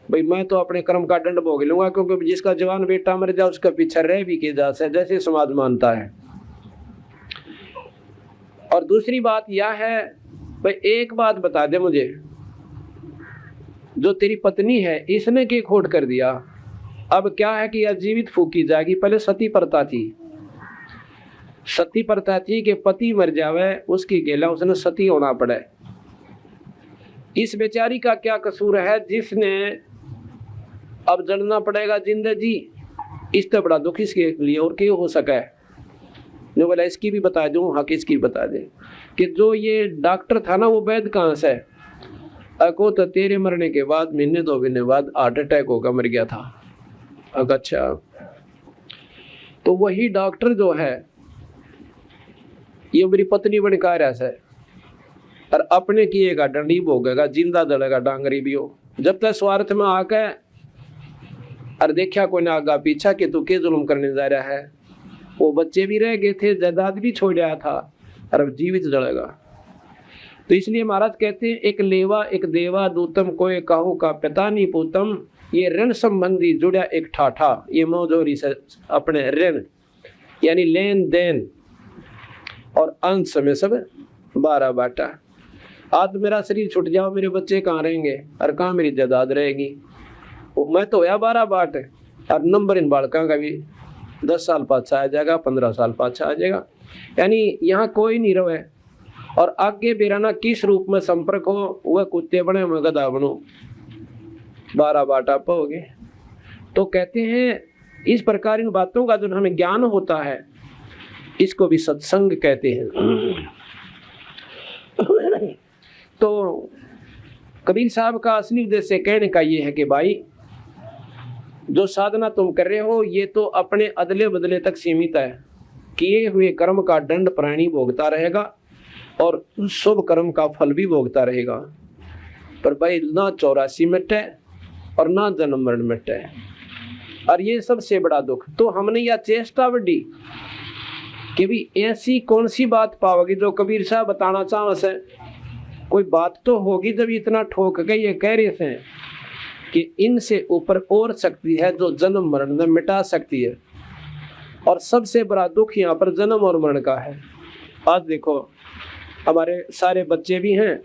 भाई मैं तो अपने कर्म का दंड भोग लूंगा क्योंकि जिसका जवान बेटा मर जाए उसका पीछे रह भी किया जा सकता जैसे समाज मानता है। और दूसरी बात यह है भाई एक बात बता दे मुझे, जो तेरी पत्नी है इसने क्या खोट कर दिया। अब क्या है कि यह जीवित फूकी जाएगी। पहले सती प्रथा थी, सती प्रथा थी कि पति मर जावे उसकी गेला उसने सती होना पड़े। इस बेचारी का क्या कसूर है जिसने अब जलना पड़ेगा जिंदगी, इससे बड़ा दुख इसके लिए और क्यों हो सका है। जो बोला इसकी भी बता दूं, हाँ किसकी बता दे कि जो ये डॉक्टर था ना वो वैद्य कहाँ से है। अको तो तेरे मरने के बाद महीने 2 महीने बाद हार्ट अटैक होकर मर गया था। अच्छा तो वही डॉक्टर जो है ये मेरी पत्नी बन का रहा है और अपने किएगा डंडी भोगेगा, जिंदा जलेगा डांगरी भी हो। जब तक स्वार्थ में आके और देखा कोई ना आगा पीछा कि तू के जुल्म करने जा रहा है। वो बच्चे भी रह गए थे, जायदाद भी छोड़ आया था और अब जीवित जलेगा। तो इसलिए महाराज कहते हैं एक लेवा एक देवा दूतम कोई कहू का पिता नहीं पूतम। ये ऋण संबंधी जुड़ा एक ठाठा, ये मौजूरी से अपने ऋण यानी लेन देन और अंश में सब 12 बाटा। आज मेरा शरीर छूट जाओ मेरे बच्चे कहाँ रहेंगे और कहाँ मेरी जायदाद रहेगी। मैं तो होया 12 बाट और नंबर इन बालकों का भी 10 साल पाछा आ जाएगा, 15 साल पाछा आ जाएगा। यानी यहाँ कोई नहीं रहे और आगे बेराना किस रूप में संपर्क हो वह कुत्ते बने मैं गधा बनू, 12 बाट आप हो गए। तो कहते हैं इस प्रकार इन बातों का जो हमें ज्ञान होता है इसको भी सत्संग कहते हैं। तो कबीर साहब का असली उद्देश्य कहने का ये है कि भाई जो साधना तुम कर रहे हो ये तो अपने अदले बदले तक सीमित है। किए हुए कर्म का दंड प्राणी भोगता रहेगा और शुभ कर्म का फल भी भोगता रहेगा। पर भाई ना 84 मिटे और ना जन्म मरण मिटे, और ये सबसे बड़ा दुख। तो हमने यह चेष्टा बढ़ी कि भी ऐसी कौन सी बात पाओगी जो कबीर साहब बताना चाहो से, कोई बात तो होगी जब इतना ठोक के ये कह रहे थे कि इनसे ऊपर और शक्ति है जो जन्म मरण में मिटा सकती है, और सबसे बड़ा दुख यहाँ पर जन्म और मरण का है। आज देखो हमारे सारे बच्चे भी हैं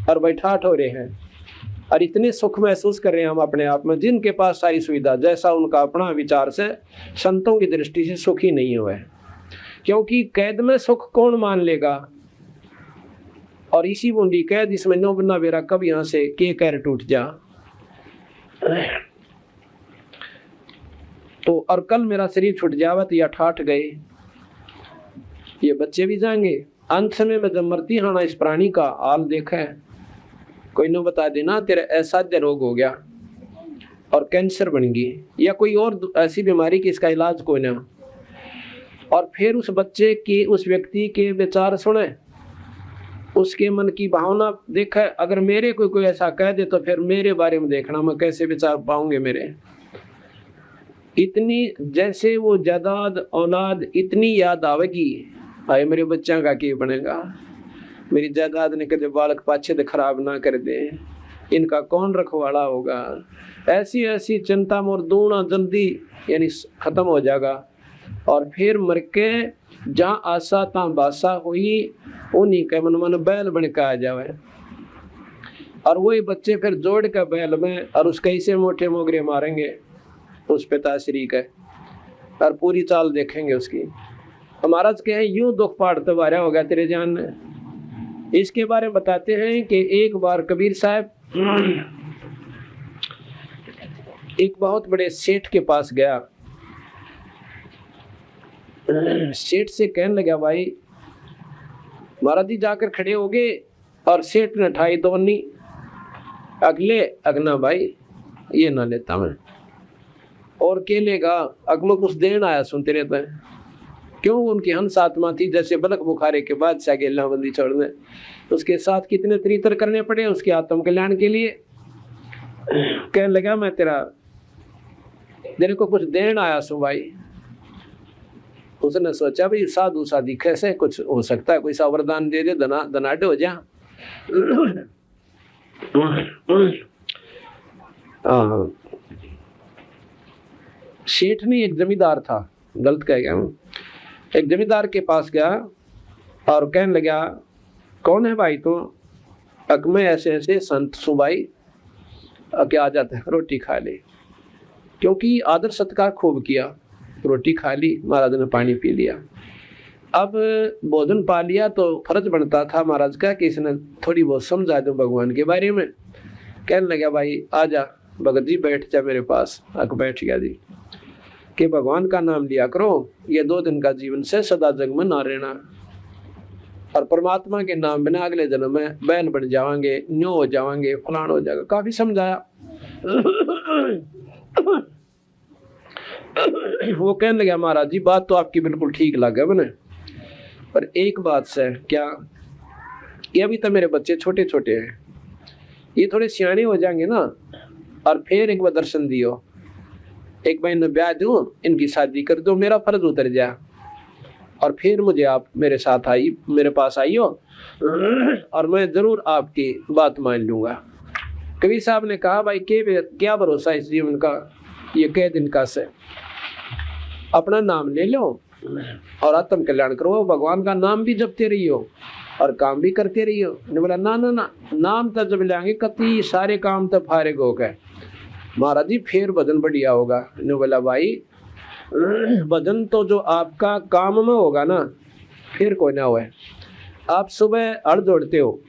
और बैठाठ हो रहे हैं और इतने सुख महसूस कर रहे हैं हम अपने आप में, जिनके पास सारी सुविधा, जैसा उनका अपना विचार से संतों की दृष्टि से सुखी नहीं हुआ है, क्योंकि कैद में सुख कौन मान लेगा। और इसी बूंदी कैद इसमें नो बना बेरा कब यहाँ से के कैर टूट जा। तो और कल मेरा शरीर छूट जावा तो या ठाठ गए, ये बच्चे भी जाएंगे। अंत समय में जब मरती हाना इस प्राणी का हाल देखा है, कोई नो बता देना तेरा असाध्य रोग हो गया और कैंसर बन गई या कोई और ऐसी बीमारी की इसका इलाज कोई ना, और फिर उस बच्चे की, उस व्यक्ति के विचार सुने, उसके मन की भावना देखा। अगर मेरे कोई ऐसा कह दे तो फिर मेरे बारे में देखना मैं कैसे विचार पाऊंगे मेरे। इतनी जैसे वो जायदाद औलाद इतनी याद आवेगी, आए मेरे बच्चा का क्या बनेगा, मेरी जायदाद ने कदे बालक पाछे दे खराब ना कर दे, इनका कौन रखवाला होगा। ऐसी ऐसी चिंता मोर दूना जल्दी यानी खत्म हो जाएगा। और फिर मर के जहाँ आशा ता बासा हुई, उन्हीं के मन मन बैल बन के आ जावे, और वही बच्चे फिर जोड़ के बैल में और उसके ऐसे मोटे मोगरे मारेंगे उस पिताश्री के, और पूरी चाल देखेंगे उसकी। हमारा क्या है, यूं दुख पाड़ते बारे हो गया तेरे जान ने। इसके बारे में बताते हैं कि एक बार कबीर साहब एक बहुत बड़े सेठ के पास गया। सेठ से कहने लगा, भाई महाराज जी जाकर खड़े हो गए, और सेठ ने ठाई दोनी अगले अगना, भाई ये ना लेता मैं, और के लेगा अगलो कुछ देन आया सुन तेरे पे। क्यों, उनकी हंस आत्मा थी जैसे बलक बुखारे के बाद से गेला बंदी छोड़ने, उसके साथ कितने तरीतर करने पड़े उसके आत्म कल्याण के लिए। कहने लगा मैं तेरे को कुछ देन आया सु भाई। उसने सोचा भाई साधु साधी कैसे कुछ हो सकता है, कोई सा वरदान दे दे दनाटे हो जा। सेठ ने एक जमींदार था, गलत कह गया हूँ, एक जमींदार के पास गया और कहने लगा, कौन है भाई तो? मैं ऐसे ऐसे संत सु भाई, क्या आ जाता है, रोटी खा ले। क्योंकि आदर सत्कार खूब किया, रोटी खा ली, महाराज ने पानी पी लिया। अब भोजन पा लिया तो फर्ज बनता था महाराज का कि इसने थोड़ी बहुत समझा दूं भगवान के बारे में। कहने लगा, भाई आजा भगत जी बैठ जा मेरे पास। बैठ गया जी कि भगवान का नाम लिया करो, ये 2 दिन का जीवन से सदा जग में ना रहना, और परमात्मा के नाम बिना अगले जन्म में बैल बन जावांगे, न्यो हो जावांगे, फलान हो जाएगा। काफी समझाया। वो कहने लगा, महाराज जी बात तो आपकी बिल्कुल ठीक लगे मैंने, पर एक बात से क्या, ये अभी तो मेरे बच्चे छोटे छोटे हैं, ये थोड़े सियाने हो जाएंगे ना, और फिर एक बार दर्शन दियो, एक महीने ब्याह दूं, इनकी शादी कर दो, मेरा फर्ज उतर जाए, और फिर मुझे आप मेरे साथ मेरे पास आइयो, और मैं जरूर आपकी बात मान लूंगा। कबीर साहब ने कहा, भाई क्या भरोसा इस जीवन का, ये कई दिन का से अपना नाम ले लो और आत्म कल्याण करो, भगवान का नाम भी जपते रहियो और काम भी करते रहियो। ने बोला, ना ना ना, नाम तो जब लेंगे कति सारे काम तो फारिग हो गए महाराज जी, फिर भजन बढ़िया होगा। ने बोला, भाई भजन तो जो आपका काम में होगा ना, फिर कोई ना हुआ। आप सुबह हड़ जोड़ते हो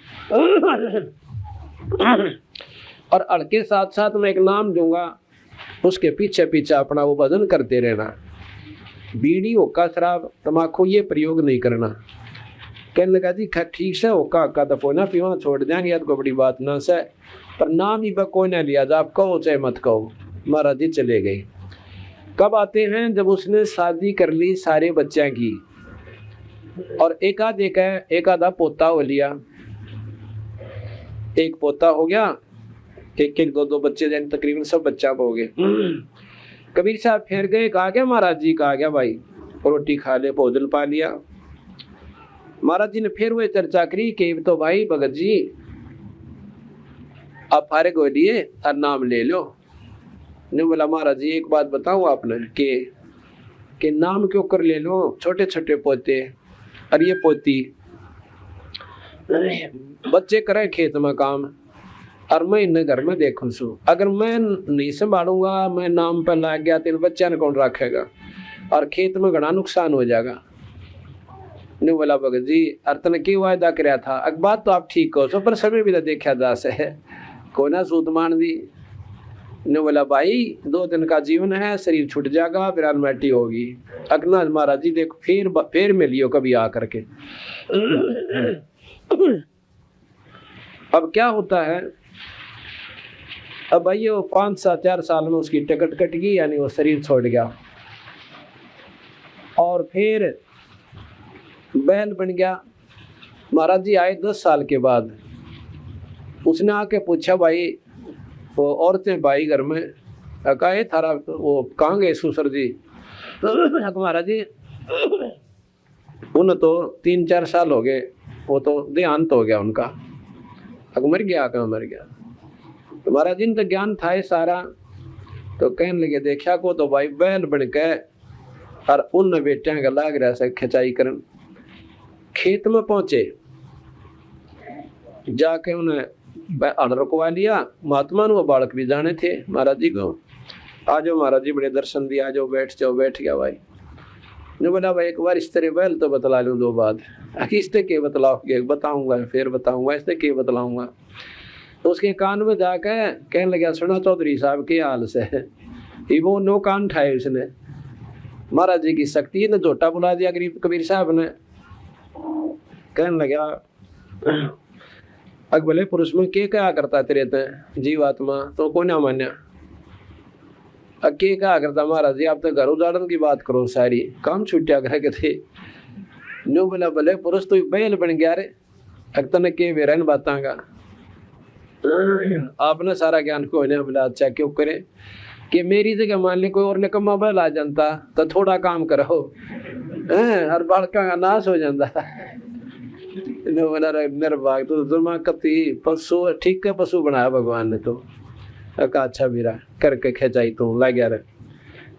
और हड़ के साथ साथ मैं एक नाम दूंगा, उसके पीछे पीछे अपना वो भजन करते रहना। बीड़ी होका शराब तम्बाकू ये प्रयोग नहीं करना। कहने लगा, जी ठीक से होका का दफो ना पीवा, छोड़ देंगे याद को बड़ी बात ना से, पर नाम ही कोई ना लिया जा, आप कहो चाहे मत कहो। महाराज जी चले गए। कब आते हैं, जब उसने शादी कर ली सारे बच्चों की, और एक आधा पोता हो लिया, एक पोता हो गया, एक एक दो दो बच्चे, यानी तकरीबन सब बच्चा हो गए। कबीर साहब फिर गए, कहा गया महाराज जी, कहा गया भाई रोटी खा ले, भोजन पा लिया। महाराज जी ने फिर वो चर्चा करी कि तो भाई भगत जी आप फारिग हो लिए और नाम ले लो। ने बोला महाराज जी एक बात बताऊं आपने कि नाम क्यों कर ले लो, छोटे छोटे पोते और ये पोती, बच्चे करे खेत में काम और मैं इन घर में देखूं सू, अगर मैं नहीं संभालूंगा, मैं नाम पर लाग गया तो बच्चा ने कौन रखेगा और खेत में घना नुकसान हो जाएगा। ने बोला भगत जी अर्तन की वायदा कराया था, अग बात तो आप ठीक हो सो, पर समय भी तो देखा जा है, को ना सूत मान दी। ने बोला भाई 2 दिन का जीवन है, शरीर छूट जाएगा, फिर अलमैटी होगी। अगना महाराज जी देखो फिर मिलियो कभी आकर के। अब क्या होता है, अब भाई वो 5-4 साल में उसकी टिकट कट गई, यानी वो शरीर छोड़ गया और फिर बैल बन गया। महाराज जी आए 10 साल के बाद, उसने आके पूछा भाई वो औरतें भाई घर में, कहा थारा वो कहाँ गए ससुर जी? महाराज जी उन्हें तो 3-4 साल हो गए, वो तो देहांत हो गया उनका, मर गया, कहाँ मर गया। तो महाराज जी ने तो ज्ञान था ये सारा, तो कहने लगे देखा को तो भाई बैल बन के और उन बेटियां का लाग रहा से खिंचाई करन। खेत में पहुंचे, जाके उन्हें हल रुकवा लिया। महात्मा ने वो बालक भी जाने थे महाराज जी को, आ जाओ महाराज जी बड़े दर्शन दिया, आ जाओ बैठ जाओ। बैठ गया भाई ने बोला भाई एक बार इस तरह बैल तो बतला लूँ 2 बात। इससे के बतलाओगे? बताऊंगा, फिर बताऊंगा, इससे के बतलाऊंगा। तो उसके कान में जाकर कहने लगा सुना चौधरी साहब के हाल से, वो 9 कान उठाए उसने। महाराज जी की शक्ति ने झोटा बुला दिया गरीब कबीर साहब ने। कहने लगा अकबले पुरुष में के क्या करता तेरे ते जीवात्मा तो को ना मान्या, के क्या करता महाराज जी? आप तो घर उजाड़न की बात करो, सारी काम छुट्टिया कह के थे। नो बोला भले पुरुष तो बैल बन गया रे, अक्तन के वेरन बातांगा आपने सारा ज्ञान को ने बोला अच्छा क्यों करे कि मेरी जगह मान ली कोई और निकम्मा बैल आ जाता तो थोड़ा काम करो, हर बालका का नाश हो जाता। निर्भाग तो दुर्मा कति पशु ठीक है, पशु बनाया भगवान ने तो अच्छा बीरा करके खिंचाई तू ला गया रे।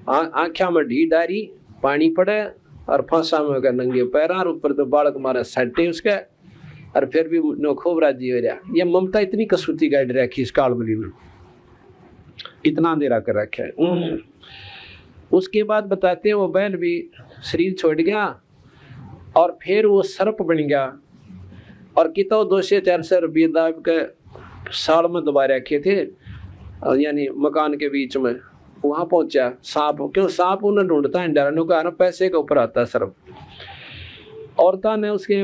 आँख्या में ढी डारी पानी पड़े और फांसा में कर नंगे पैर ऊपर तो बालक मारे सटे उसके, और फिर भी नो खूब राजी हो रहा। ये ममता इतनी कसूती गाइड रखी इस कालबली में, इतना अंधेरा कर रखा है। उसके बाद बताते हैं वो बैल भी शरीर छोड़ गया और फिर वो सर्प बन गया और कितो 200-400 रुपये दाब के साल में दबा रखे थे, यानी मकान के बीच में। वहां पहुंचा सांप, क्यों सांप उन्हें ढूंढता है डरने का ना, पैसे के ऊपर आता है सर्प। औरता ने उसके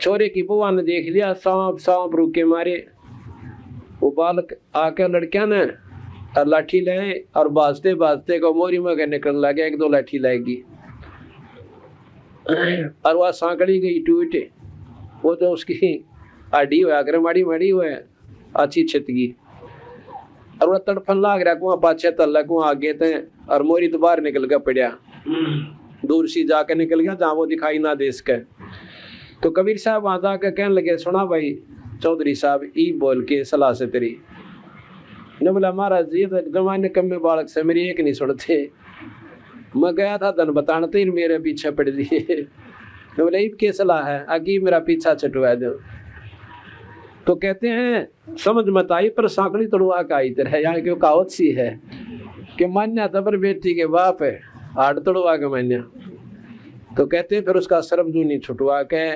छोरे की बुआ ने देख लिया, सांप सांप रुके मारे। वो बालक आके लड़कियां ने लाठी लाए और बाजते बाजते को मोरी में निकलने लगे, 1-2 लाठी लाएगी और वह सांकड़ी गई टूट। वो तो उसकी आडी हुआ कर माड़ी माड़ी हुआ अच्छी छितगी और वह तड़फन लाग रहा कुआ पाछे तल्ला कुआ आगे थे और मोरी तो बाहर निकल गया पड़ा, दूर सी जाके निकल गया जहाँ वो दिखाई ना दे सके। तो कबीर साहब वहां जाकर कहने लगे सुना भाई चौधरी साहब ई बोल के सलाह से तेरी। ने बोला महाराज जी तो जमाने कम में बालक से मेरी एक नहीं सुनते, मैं गया था धन बताने तो मेरे पीछे पड़ दिए। बोले ईब के सलाह है आगे मेरा पीछा छटवा दो। तो कहते हैं समझ मत आई पर सांकड़ी तड़ुआ का आई तरह, यहाँ क्यों कहावत सी है कि मान्या था पर बेटी के बाप है हाड़ तड़ुआ के मान्या। तो कहते हैं फिर उसका सर्वजूनी छुटवा के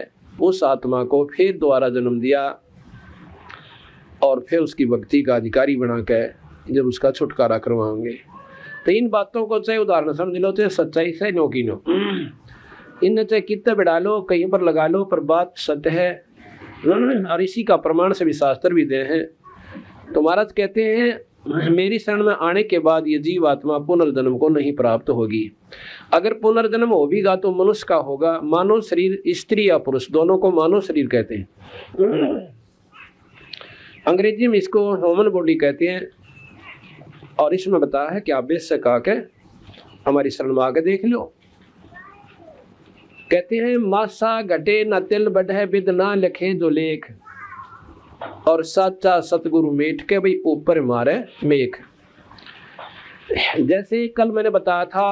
उस आत्मा को फिर दोबारा जन्म दिया और फिर उसकी भक्ति का अधिकारी बना के जब उसका छुटकारा करवाएंगे। तो इन बातों को चाहे उदाहरण समझ लो, चाहे सच्चाई से नो की नो, इन चाहे कितने बढ़ा लो कहीं पर लगा लो, पर बात सत्य है और इसी का प्रमाण से भी शास्त्र भी दे हैं। तो महाराज कहते हैं मेरी शरण में आने के बाद ये जीव आत्मा पुनर्जन्म को नहीं प्राप्त होगी। अगर पुनर्जन्म होगा तो मनुष्य का होगा। मानव शरीर, स्त्री या पुरुष दोनों को मानव शरीर कहते हैं। अंग्रेजी में इसको ह्यूमन बॉडी कहते हैं। और इसमें बताया है कि आप बेशक आके हमारी शरण में आके देख लो। कहते हैं मासा घटे न तिल बढ़े बिद ना लिखे जो लेख, और साचा सतगुरु मेट के भाई ऊपर मारे मेघ। जैसे कल मैंने बताया था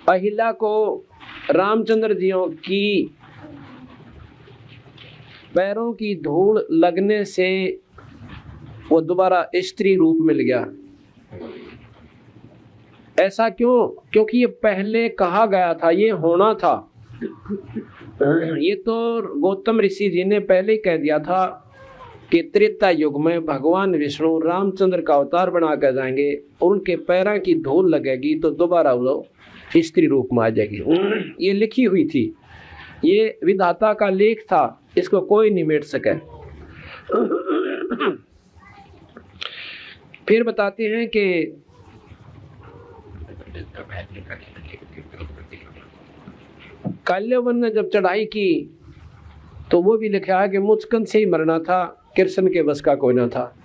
अहिल्या को रामचंद्र जियों की पैरों की धूल लगने से वो दोबारा स्त्री रूप मिल गया। ऐसा क्यों? क्योंकि ये पहले कहा गया था, ये होना था। ये तो गौतम ऋषि जी ने पहले ही कह दिया था कि त्रेता युग में भगवान विष्णु रामचंद्र का अवतार बना कर जाएंगे, उनके पैरों की धूल लगेगी तो दोबारा वो स्त्री रूप में आ जाएगी। ये लिखी हुई थी, ये विधाता का लेख था, इसको कोई नहीं मिट सके। फिर बताते हैं कि काल्यवन ने जब चढ़ाई की तो वो भी लिखा है कि मुचकन से ही मरना था, कृष्ण के बस का कोई ना था।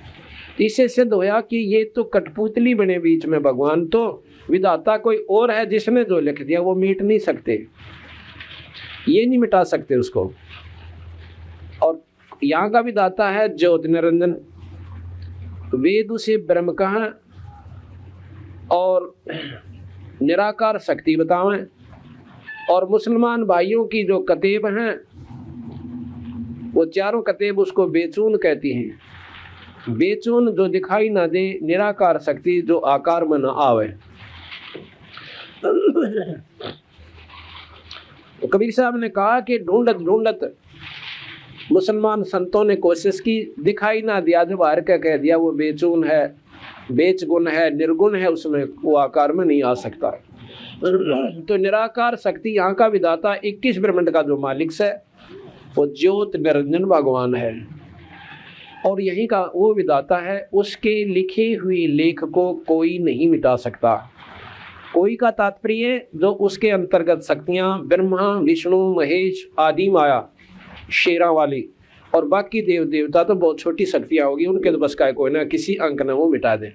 इससे सिद्ध होया कि ये तो कठपुतली बने बीच में भगवान, तो विधाता कोई और है जिसने जो लिख दिया वो मिट नहीं सकते, ये नहीं मिटा सकते उसको। और यहाँ का विधाता है ज्योति निरंजन, वेद उसे ब्रह्म कहा और निराकार शक्ति बतावें। और मुसलमान भाइयों की जो कतेब हैं वो चारों कतेब उसको बेचून कहती हैं। बेचून जो दिखाई ना दे, निराकार शक्ति जो आकार में न आवे। कबीर साहब ने कहा कि ढूंढत ढूंढत मुसलमान संतों ने कोशिश की, दिखाई ना दिया, जब हार के कह दिया वो बेचून है, बेच गुण है, निर्गुण है, उसमें वो आकार में नहीं आ सकता। तो निराकार शक्ति यहाँ का विधाता 21 ब्रह्मांड का जो मालिक है वो ज्योत निरंजन भगवान है। और यही का वो विधाता है, उसके लिखे हुए लेख को कोई नहीं मिटा सकता। कोई का तात्पर्य जो उसके अंतर्गत शक्तियां ब्रह्मा विष्णु महेश आदि माया शेरा वाली और बाकी देव देवता तो बहुत छोटी शक्तियां होगी, उनके तो बस का कोई ना किसी अंक ने वो मिटा दे।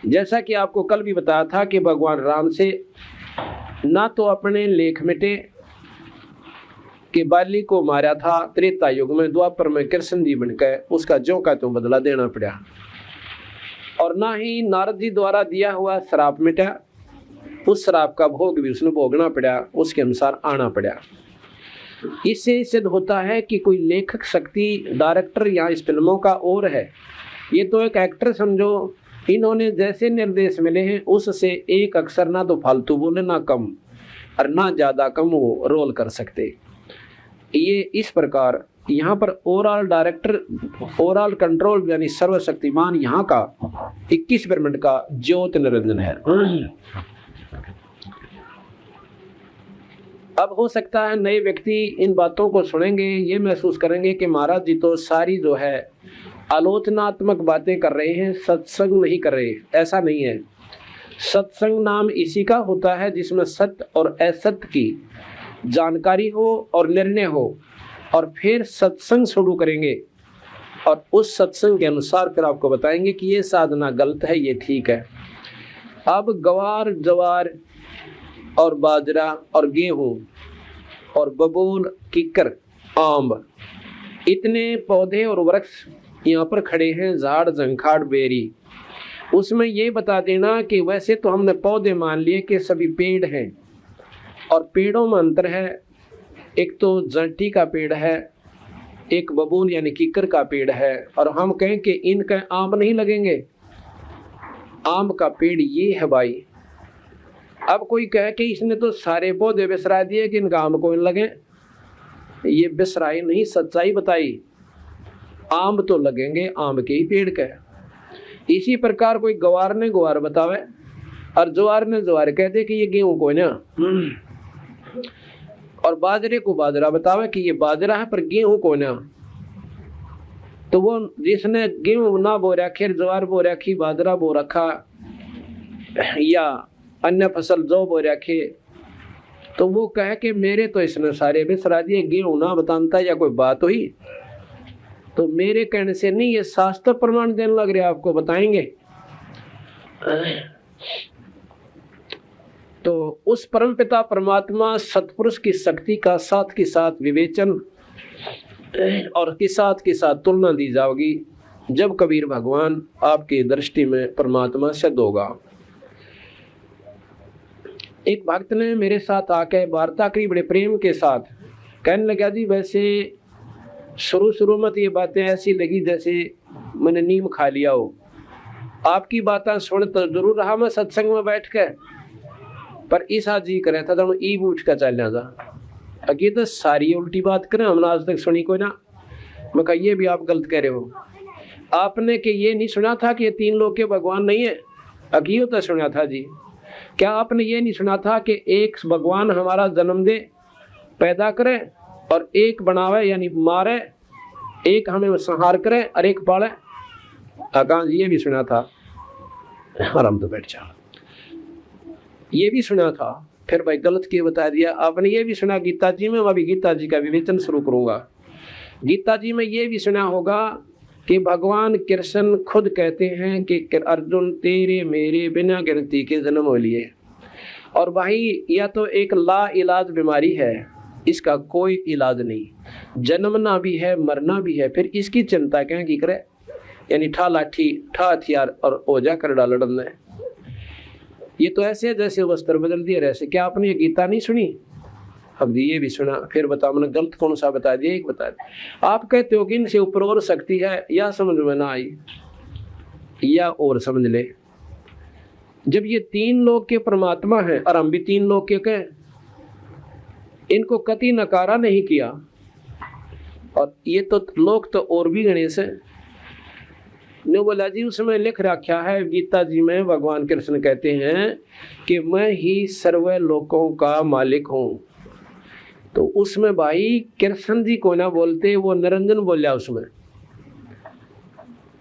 जैसा कि आपको कल भी बताया था कि भगवान राम से ना तो अपने लेख मिटे कि बाली को मारा था त्रेता युग में, द्वापर में कृष्ण जी बनकर उसका ज्यों का त्यों बदला देना पड़ा, और ना ही नारद जी द्वारा दिया हुआ श्राप मिटा, उस श्राप का भोग भी उसने भोगना पड़ा, उसके अनुसार आना पड़ा। इससे सिद्ध होता है कि कोई लेखक शक्ति डायरेक्टर या इस फिल्मों का और है, ये तो एक एक्टर समझो। इन्होंने जैसे निर्देश मिले हैं उससे एक अक्षर ना तो फालतू बोले ना कम, और ना ज्यादा कम वो रोल कर सकते। ये इस प्रकार यहाँ पर ओवरऑल डायरेक्टर, ओवरऑल कंट्रोल यानी सर्वशक्तिमान यहाँ का 21 ब्रह्मांड का ज्योति निरंजन है। अब हो सकता है नए व्यक्ति इन बातों को सुनेंगे, ये महसूस करेंगे कि महाराज जी तो सारी जो है आलोचनात्मक बातें कर रहे हैं, सत्संग नहीं कर रहे। ऐसा नहीं है। सत्संग नाम इसी का होता है जिसमें सत्य और असत्य की जानकारी हो और निर्णय हो, और फिर सत्संग शुरू करेंगे और उस सत्संग के अनुसार फिर आपको बताएंगे कि ये साधना गलत है, ये ठीक है। अब गवार जवार और बाजरा और गेहूं और बबूल किक्कर आम इतने पौधे और वृक्ष यहाँ पर खड़े हैं, झाड़ झंखाड़ बेरी, उसमें ये बता देना कि वैसे तो हमने पौधे मान लिए कि सभी पेड़ हैं, और पेड़ों में अंतर है। एक तो जंटी का पेड़ है, एक बबूल यानी किक्कर का पेड़ है, और हम कहें कि इनका आम नहीं लगेंगे। आम का पेड़ ये है भाई। अब कोई कहे कि इसने तो सारे पौधे बिसरा दिए कि इनका आम को लगे, ये बिसराई नहीं, सच्चाई बताई। आम तो लगेंगे, आम के ही पेड़ का। इसी प्रकार कोई गवार ने गवार बतावे और ज्वार ने ज्वार कह दे कि ये गेहूं को ना, और बाजरे को बाजरा बतावे कि ये बाजरा है पर गेहूं को ना। तो वो जिसने गेहूं ना बो रखी, ज्वार बो रखी, बाजरा बो रखा या अन्य फसल जो बो रखे, तो वो कहे कि मेरे तो इसने सारे बिसरा दिए, गेहूं ना बताता या कोई बात हुई। तो मेरे कहने से नहीं, ये शास्त्र प्रमाण देने लग रहे, आपको बताएंगे। तो उस परमपिता परमात्मा सतपुरुष की शक्ति का साथ के साथ विवेचन और के साथ तुलना दी जाओगी जब कबीर भगवान आपकी दृष्टि में परमात्मा सिद्ध होगा। एक भक्त ने मेरे साथ आके वार्ता करी बड़े प्रेम के साथ, कहने लगा जी वैसे शुरू में तो ये बातें ऐसी लगी जैसे मैंने नीम खा लिया हो, आपकी बातें सुन तो जरूर रहा मैं सत्संग में बैठ के, पर ईसा जी करे था तो ई बूझ कर चल जा अकी तो सारी उल्टी बात करें, हमने आज तक सुनी कोई ना। मैं कहा ये भी आप गलत कह रहे हो, आपने कि ये नहीं सुना था कि ये तीन लोग के भगवान नहीं है, अकीयो तो सुना था जी। क्या आपने ये नहीं सुना था कि एक भगवान हमारा जन्म दे, पैदा करे और एक बनावे यानी मारे, एक हमें संहार करे और एक पाले? आकाश ये भी सुना था। आराम तो बैठ जा, ये भी सुना था। फिर भाई गलत क्यों बता दिया आपने? ये भी सुना गीता जी में, मैं अभी गीता जी का विवेचन शुरू करूंगा। गीता जी में ये भी सुना होगा कि भगवान कृष्ण खुद कहते हैं कि अर्जुन तेरे मेरे बिना गिनती के जन्म हो लिए। और भाई यह तो एक ला इलाज बीमारी है, इसका कोई इलाज नहीं, जन्मना भी है मरना भी है, फिर इसकी चिंता क्या की करे? यानी ठा लाठी ठा हथियार और ओझा कर डाल डरना है। ये तो ऐसे है जैसे वस्त्र बदल दिए ऐसे। क्या आपने ये गीता नहीं सुनी? अब ये भी सुना। फिर बताओ मैंने गलत कौन सा बता दिया, एक बता दिया। आप कहते हो कि इनसे ऊपर और शक्ति है, या समझ में ना आई या और समझ ले। जब ये तीन लोग के परमात्मा है और हम भी तीन लोग के कहें, इनको कति नकारा नहीं किया। और ये तो लोग तो और भी गणेश है ने बोला जी, उसमें लिख रखा है गीता जी में, भगवान कृष्ण कहते हैं कि मैं ही सर्व लोकों का मालिक हूँ। तो उसमें भाई कृष्ण जी को ना बोलते, वो निरंजन बोलिया उसमें।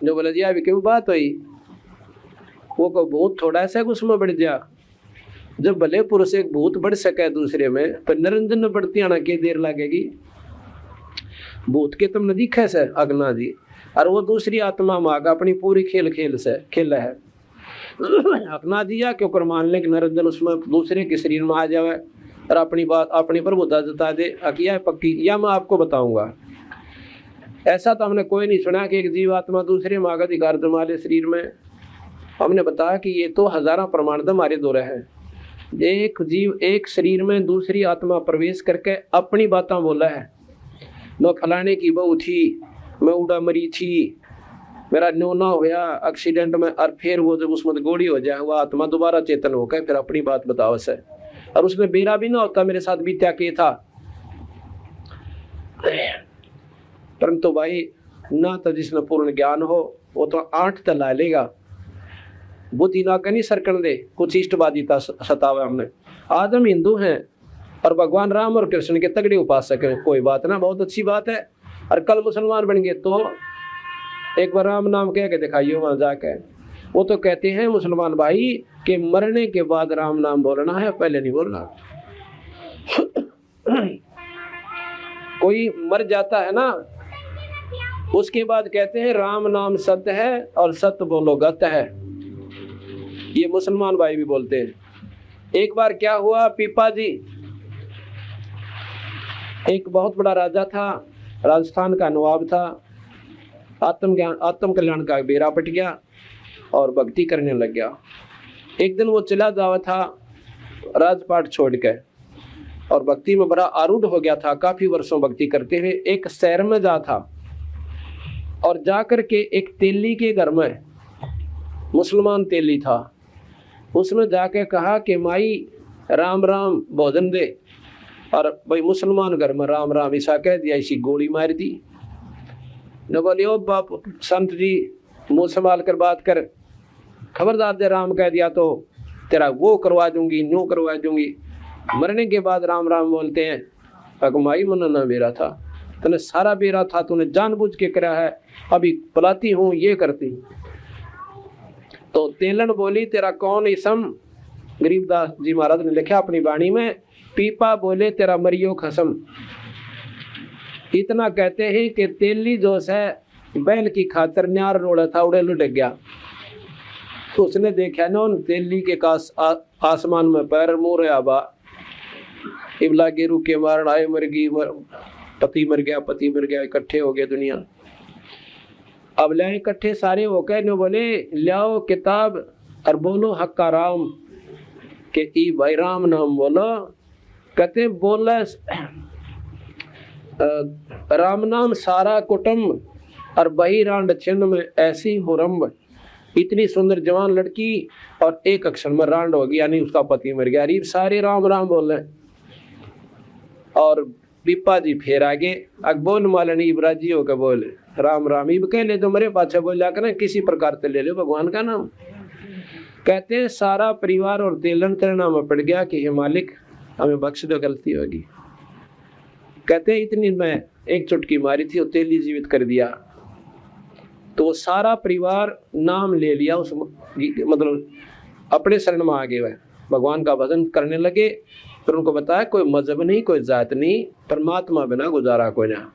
जो बोला जी अभी क्यों बात हुई, वो को भूत थोड़ा सा उसमें बढ़ जा। जब भले पुरुष एक भूत बढ़ सके दूसरे में, पर निरंजन में बढ़ती आना के देर लगेगी। भूत के तुम नदी कैसे अगना जी, और वो दूसरी आत्मा मांगा अपनी पूरी खेल से खेल है। अपना दिया क्योंकि मान ले कि निरंजन उसमें दूसरे के शरीर में आ जाए और अपनी बात अपनी प्रभुता जता दे, अकिया पक्की, या मैं आपको बताऊंगा। ऐसा तो हमने कोई नहीं सुना कि एक जीवात्मा दूसरे माँ का अधिकार जमा ले शरीर में। हमने बताया कि ये तो हजारों प्रमाण हमारे दौरे हैं। एक जीव एक शरीर में दूसरी आत्मा प्रवेश करके अपनी बातें बोला है। मैं फलाने की बहू थी, मैं उड़ा मरी थी, मेरा न्योना होया एक्सीडेंट में, और फिर वो जब उसमें गोली हो जाए, वो आत्मा दोबारा चेतन होकर फिर अपनी बात बताओ से। और उसमें बेरा भी ना होता मेरे साथ बीत्या के था। परंतु भाई ना तो जिसने पूर्ण ज्ञान हो वो तो 8 तला लेगा, बुद्धि ना कहीं सरकन दे, कुछ इष्टवादिता सतावे हमने। आज हम हिंदू हैं और भगवान राम और कृष्ण के तगड़े उपासक हैं, कोई बात ना, बहुत अच्छी बात है। और कल मुसलमान बन गए तो एक बार राम नाम कह के दिखाइए वहां जाके। वो तो कहते हैं मुसलमान भाई कि मरने के बाद राम नाम बोलना है, पहले नहीं बोलना। कोई मर जाता है ना, उसके बाद कहते हैं राम नाम सत्य है और सत्य बोलो गत है। ये मुसलमान भाई भी बोलते हैं। एक बार क्या हुआ, पीपा जी एक बहुत बड़ा राजा था, राजस्थान का नवाब था, आत्म कल्याण का बेरा पट गया और भक्ति करने लग गया। एक दिन वो चला जावा था राजपाट छोड़ के और भक्ति में बड़ा आरूढ़ हो गया था। काफी वर्षों भक्ति करते हुए एक शहर में जा था और जाकर के एक तेली के घर में, मुसलमान तेली था, उसमें जाके कहा कि माई राम राम भोजन दे। और भाई मुसलमान घर में राम राम ऐसा कह दिया, इसी गोली मार दी। न बोले ओ बाप संत जी मुंह संभाल कर बात कर, खबरदार दे राम कह दिया तो तेरा वो करवा दूंगी, न्यू करवा दूंगी। मरने के बाद राम राम बोलते हैं अगमाई मन ना बेरा था, तने सारा बेरा था, तूने जानबूझ के करा है, अभी बुलाती हूँ ये करती। तो तेलन बोली तेरा कौन इसम, गरीबदास जी महाराज ने लिखा अपनी वाणी में, पीपा बोले तेरा मरियो खसम। इतना कहते हैं कि तेली जो है बैल की खातर न्यार रोड़ा था, उड़े लुट गया। तो उसने देखा ना तेली के कास आसमान में पैर मुँह आबा, इबला गेरू के मारण आए मर गई, पति मर गया, इकट्ठे हो गए दुनिया। अब ले इकट्ठे सारे हो गए, न बोले लाओ किताब और बोलो हक्का राम, के ई भाई राम नाम बोलो। कहते बोला राम नाम सारा कुटुंब, और बही रांड छिन्न में ऐसी हुरम्ब। इतनी सुंदर जवान लड़की और एक अक्षर में रांड होगी, यानी उसका पति मर गया। अरीब सारे राम राम बोल रहे। और बिप्पा जी फिर आगे अकबोल मालन इब्राजी होकर बोले राम राम। इब कह ले तो मेरे पाछे बोल जाकर किसी प्रकार से ले लो भगवान का नाम। कहते हैं सारा परिवार और तेलन करना में पड़ गया कि हे मालिक हमें बख्श दो, गलती होगी। कहते हैं इतनी मैं एक चुटकी मारी थी और तेली जीवित कर दिया। तो सारा परिवार नाम ले लिया, उस मतलब अपने शरण में आ गए, वह भगवान का भजन करने लगे। फिर उनको बताया कोई मजहब नहीं, कोई जात नहीं, परमात्मा बिना गुजारा कोई ना।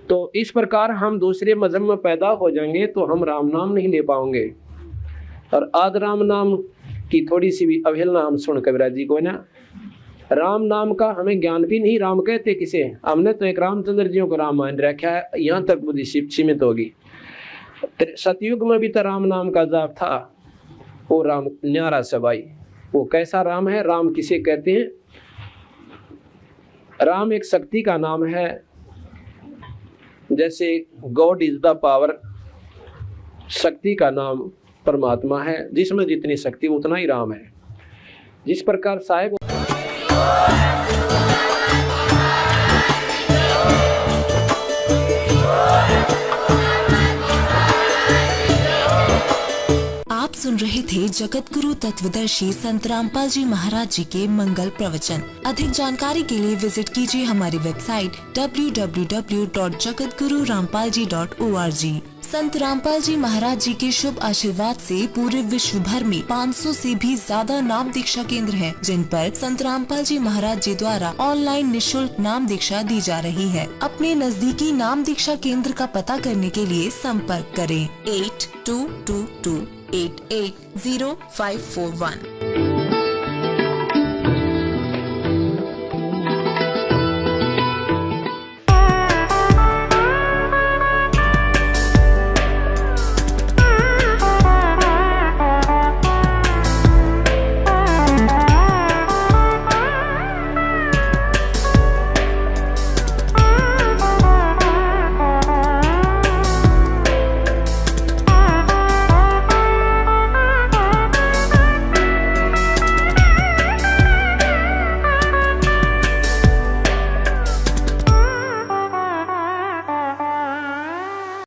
तो इस प्रकार हम दूसरे मजहब में पैदा हो जाएंगे तो हम राम नाम नहीं ले पाएंगे। और आज राम नाम की थोड़ी सी भी अवहेलना हम सुन कबीरा जी को ना, राम नाम का हमें ज्ञान भी नहीं। राम कहते किसे, हमने तो एक रामचंद्र जी को राम मान रखा है, यहाँ तक बुद्धि सीमित होगी। सतयुग में भी तो राम नाम का जाप था, वो राम न्यारा सबाई। वो कैसा राम है, राम किसे कहते हैं? राम एक शक्ति का नाम है, जैसे गॉड इज द पावर, शक्ति का नाम परमात्मा है, जिसमें जितनी शक्ति उतना ही राम है। जिस प्रकार साहेब आप सुन रहे थे जगत गुरु तत्वदर्शी संत रामपाल जी महाराज जी के मंगल प्रवचन। अधिक जानकारी के लिए विजिट कीजिए हमारी वेबसाइट www.jagatgururampalji.org। संत रामपाल जी महाराज जी के शुभ आशीर्वाद से पूरे विश्व भर में 500 से भी ज्यादा नाम दीक्षा केंद्र हैं, जिन पर संत रामपाल जी महाराज जी द्वारा ऑनलाइन निशुल्क नाम दीक्षा दी जा रही है। अपने नजदीकी नाम दीक्षा केंद्र का पता करने के लिए संपर्क करें 8222880541।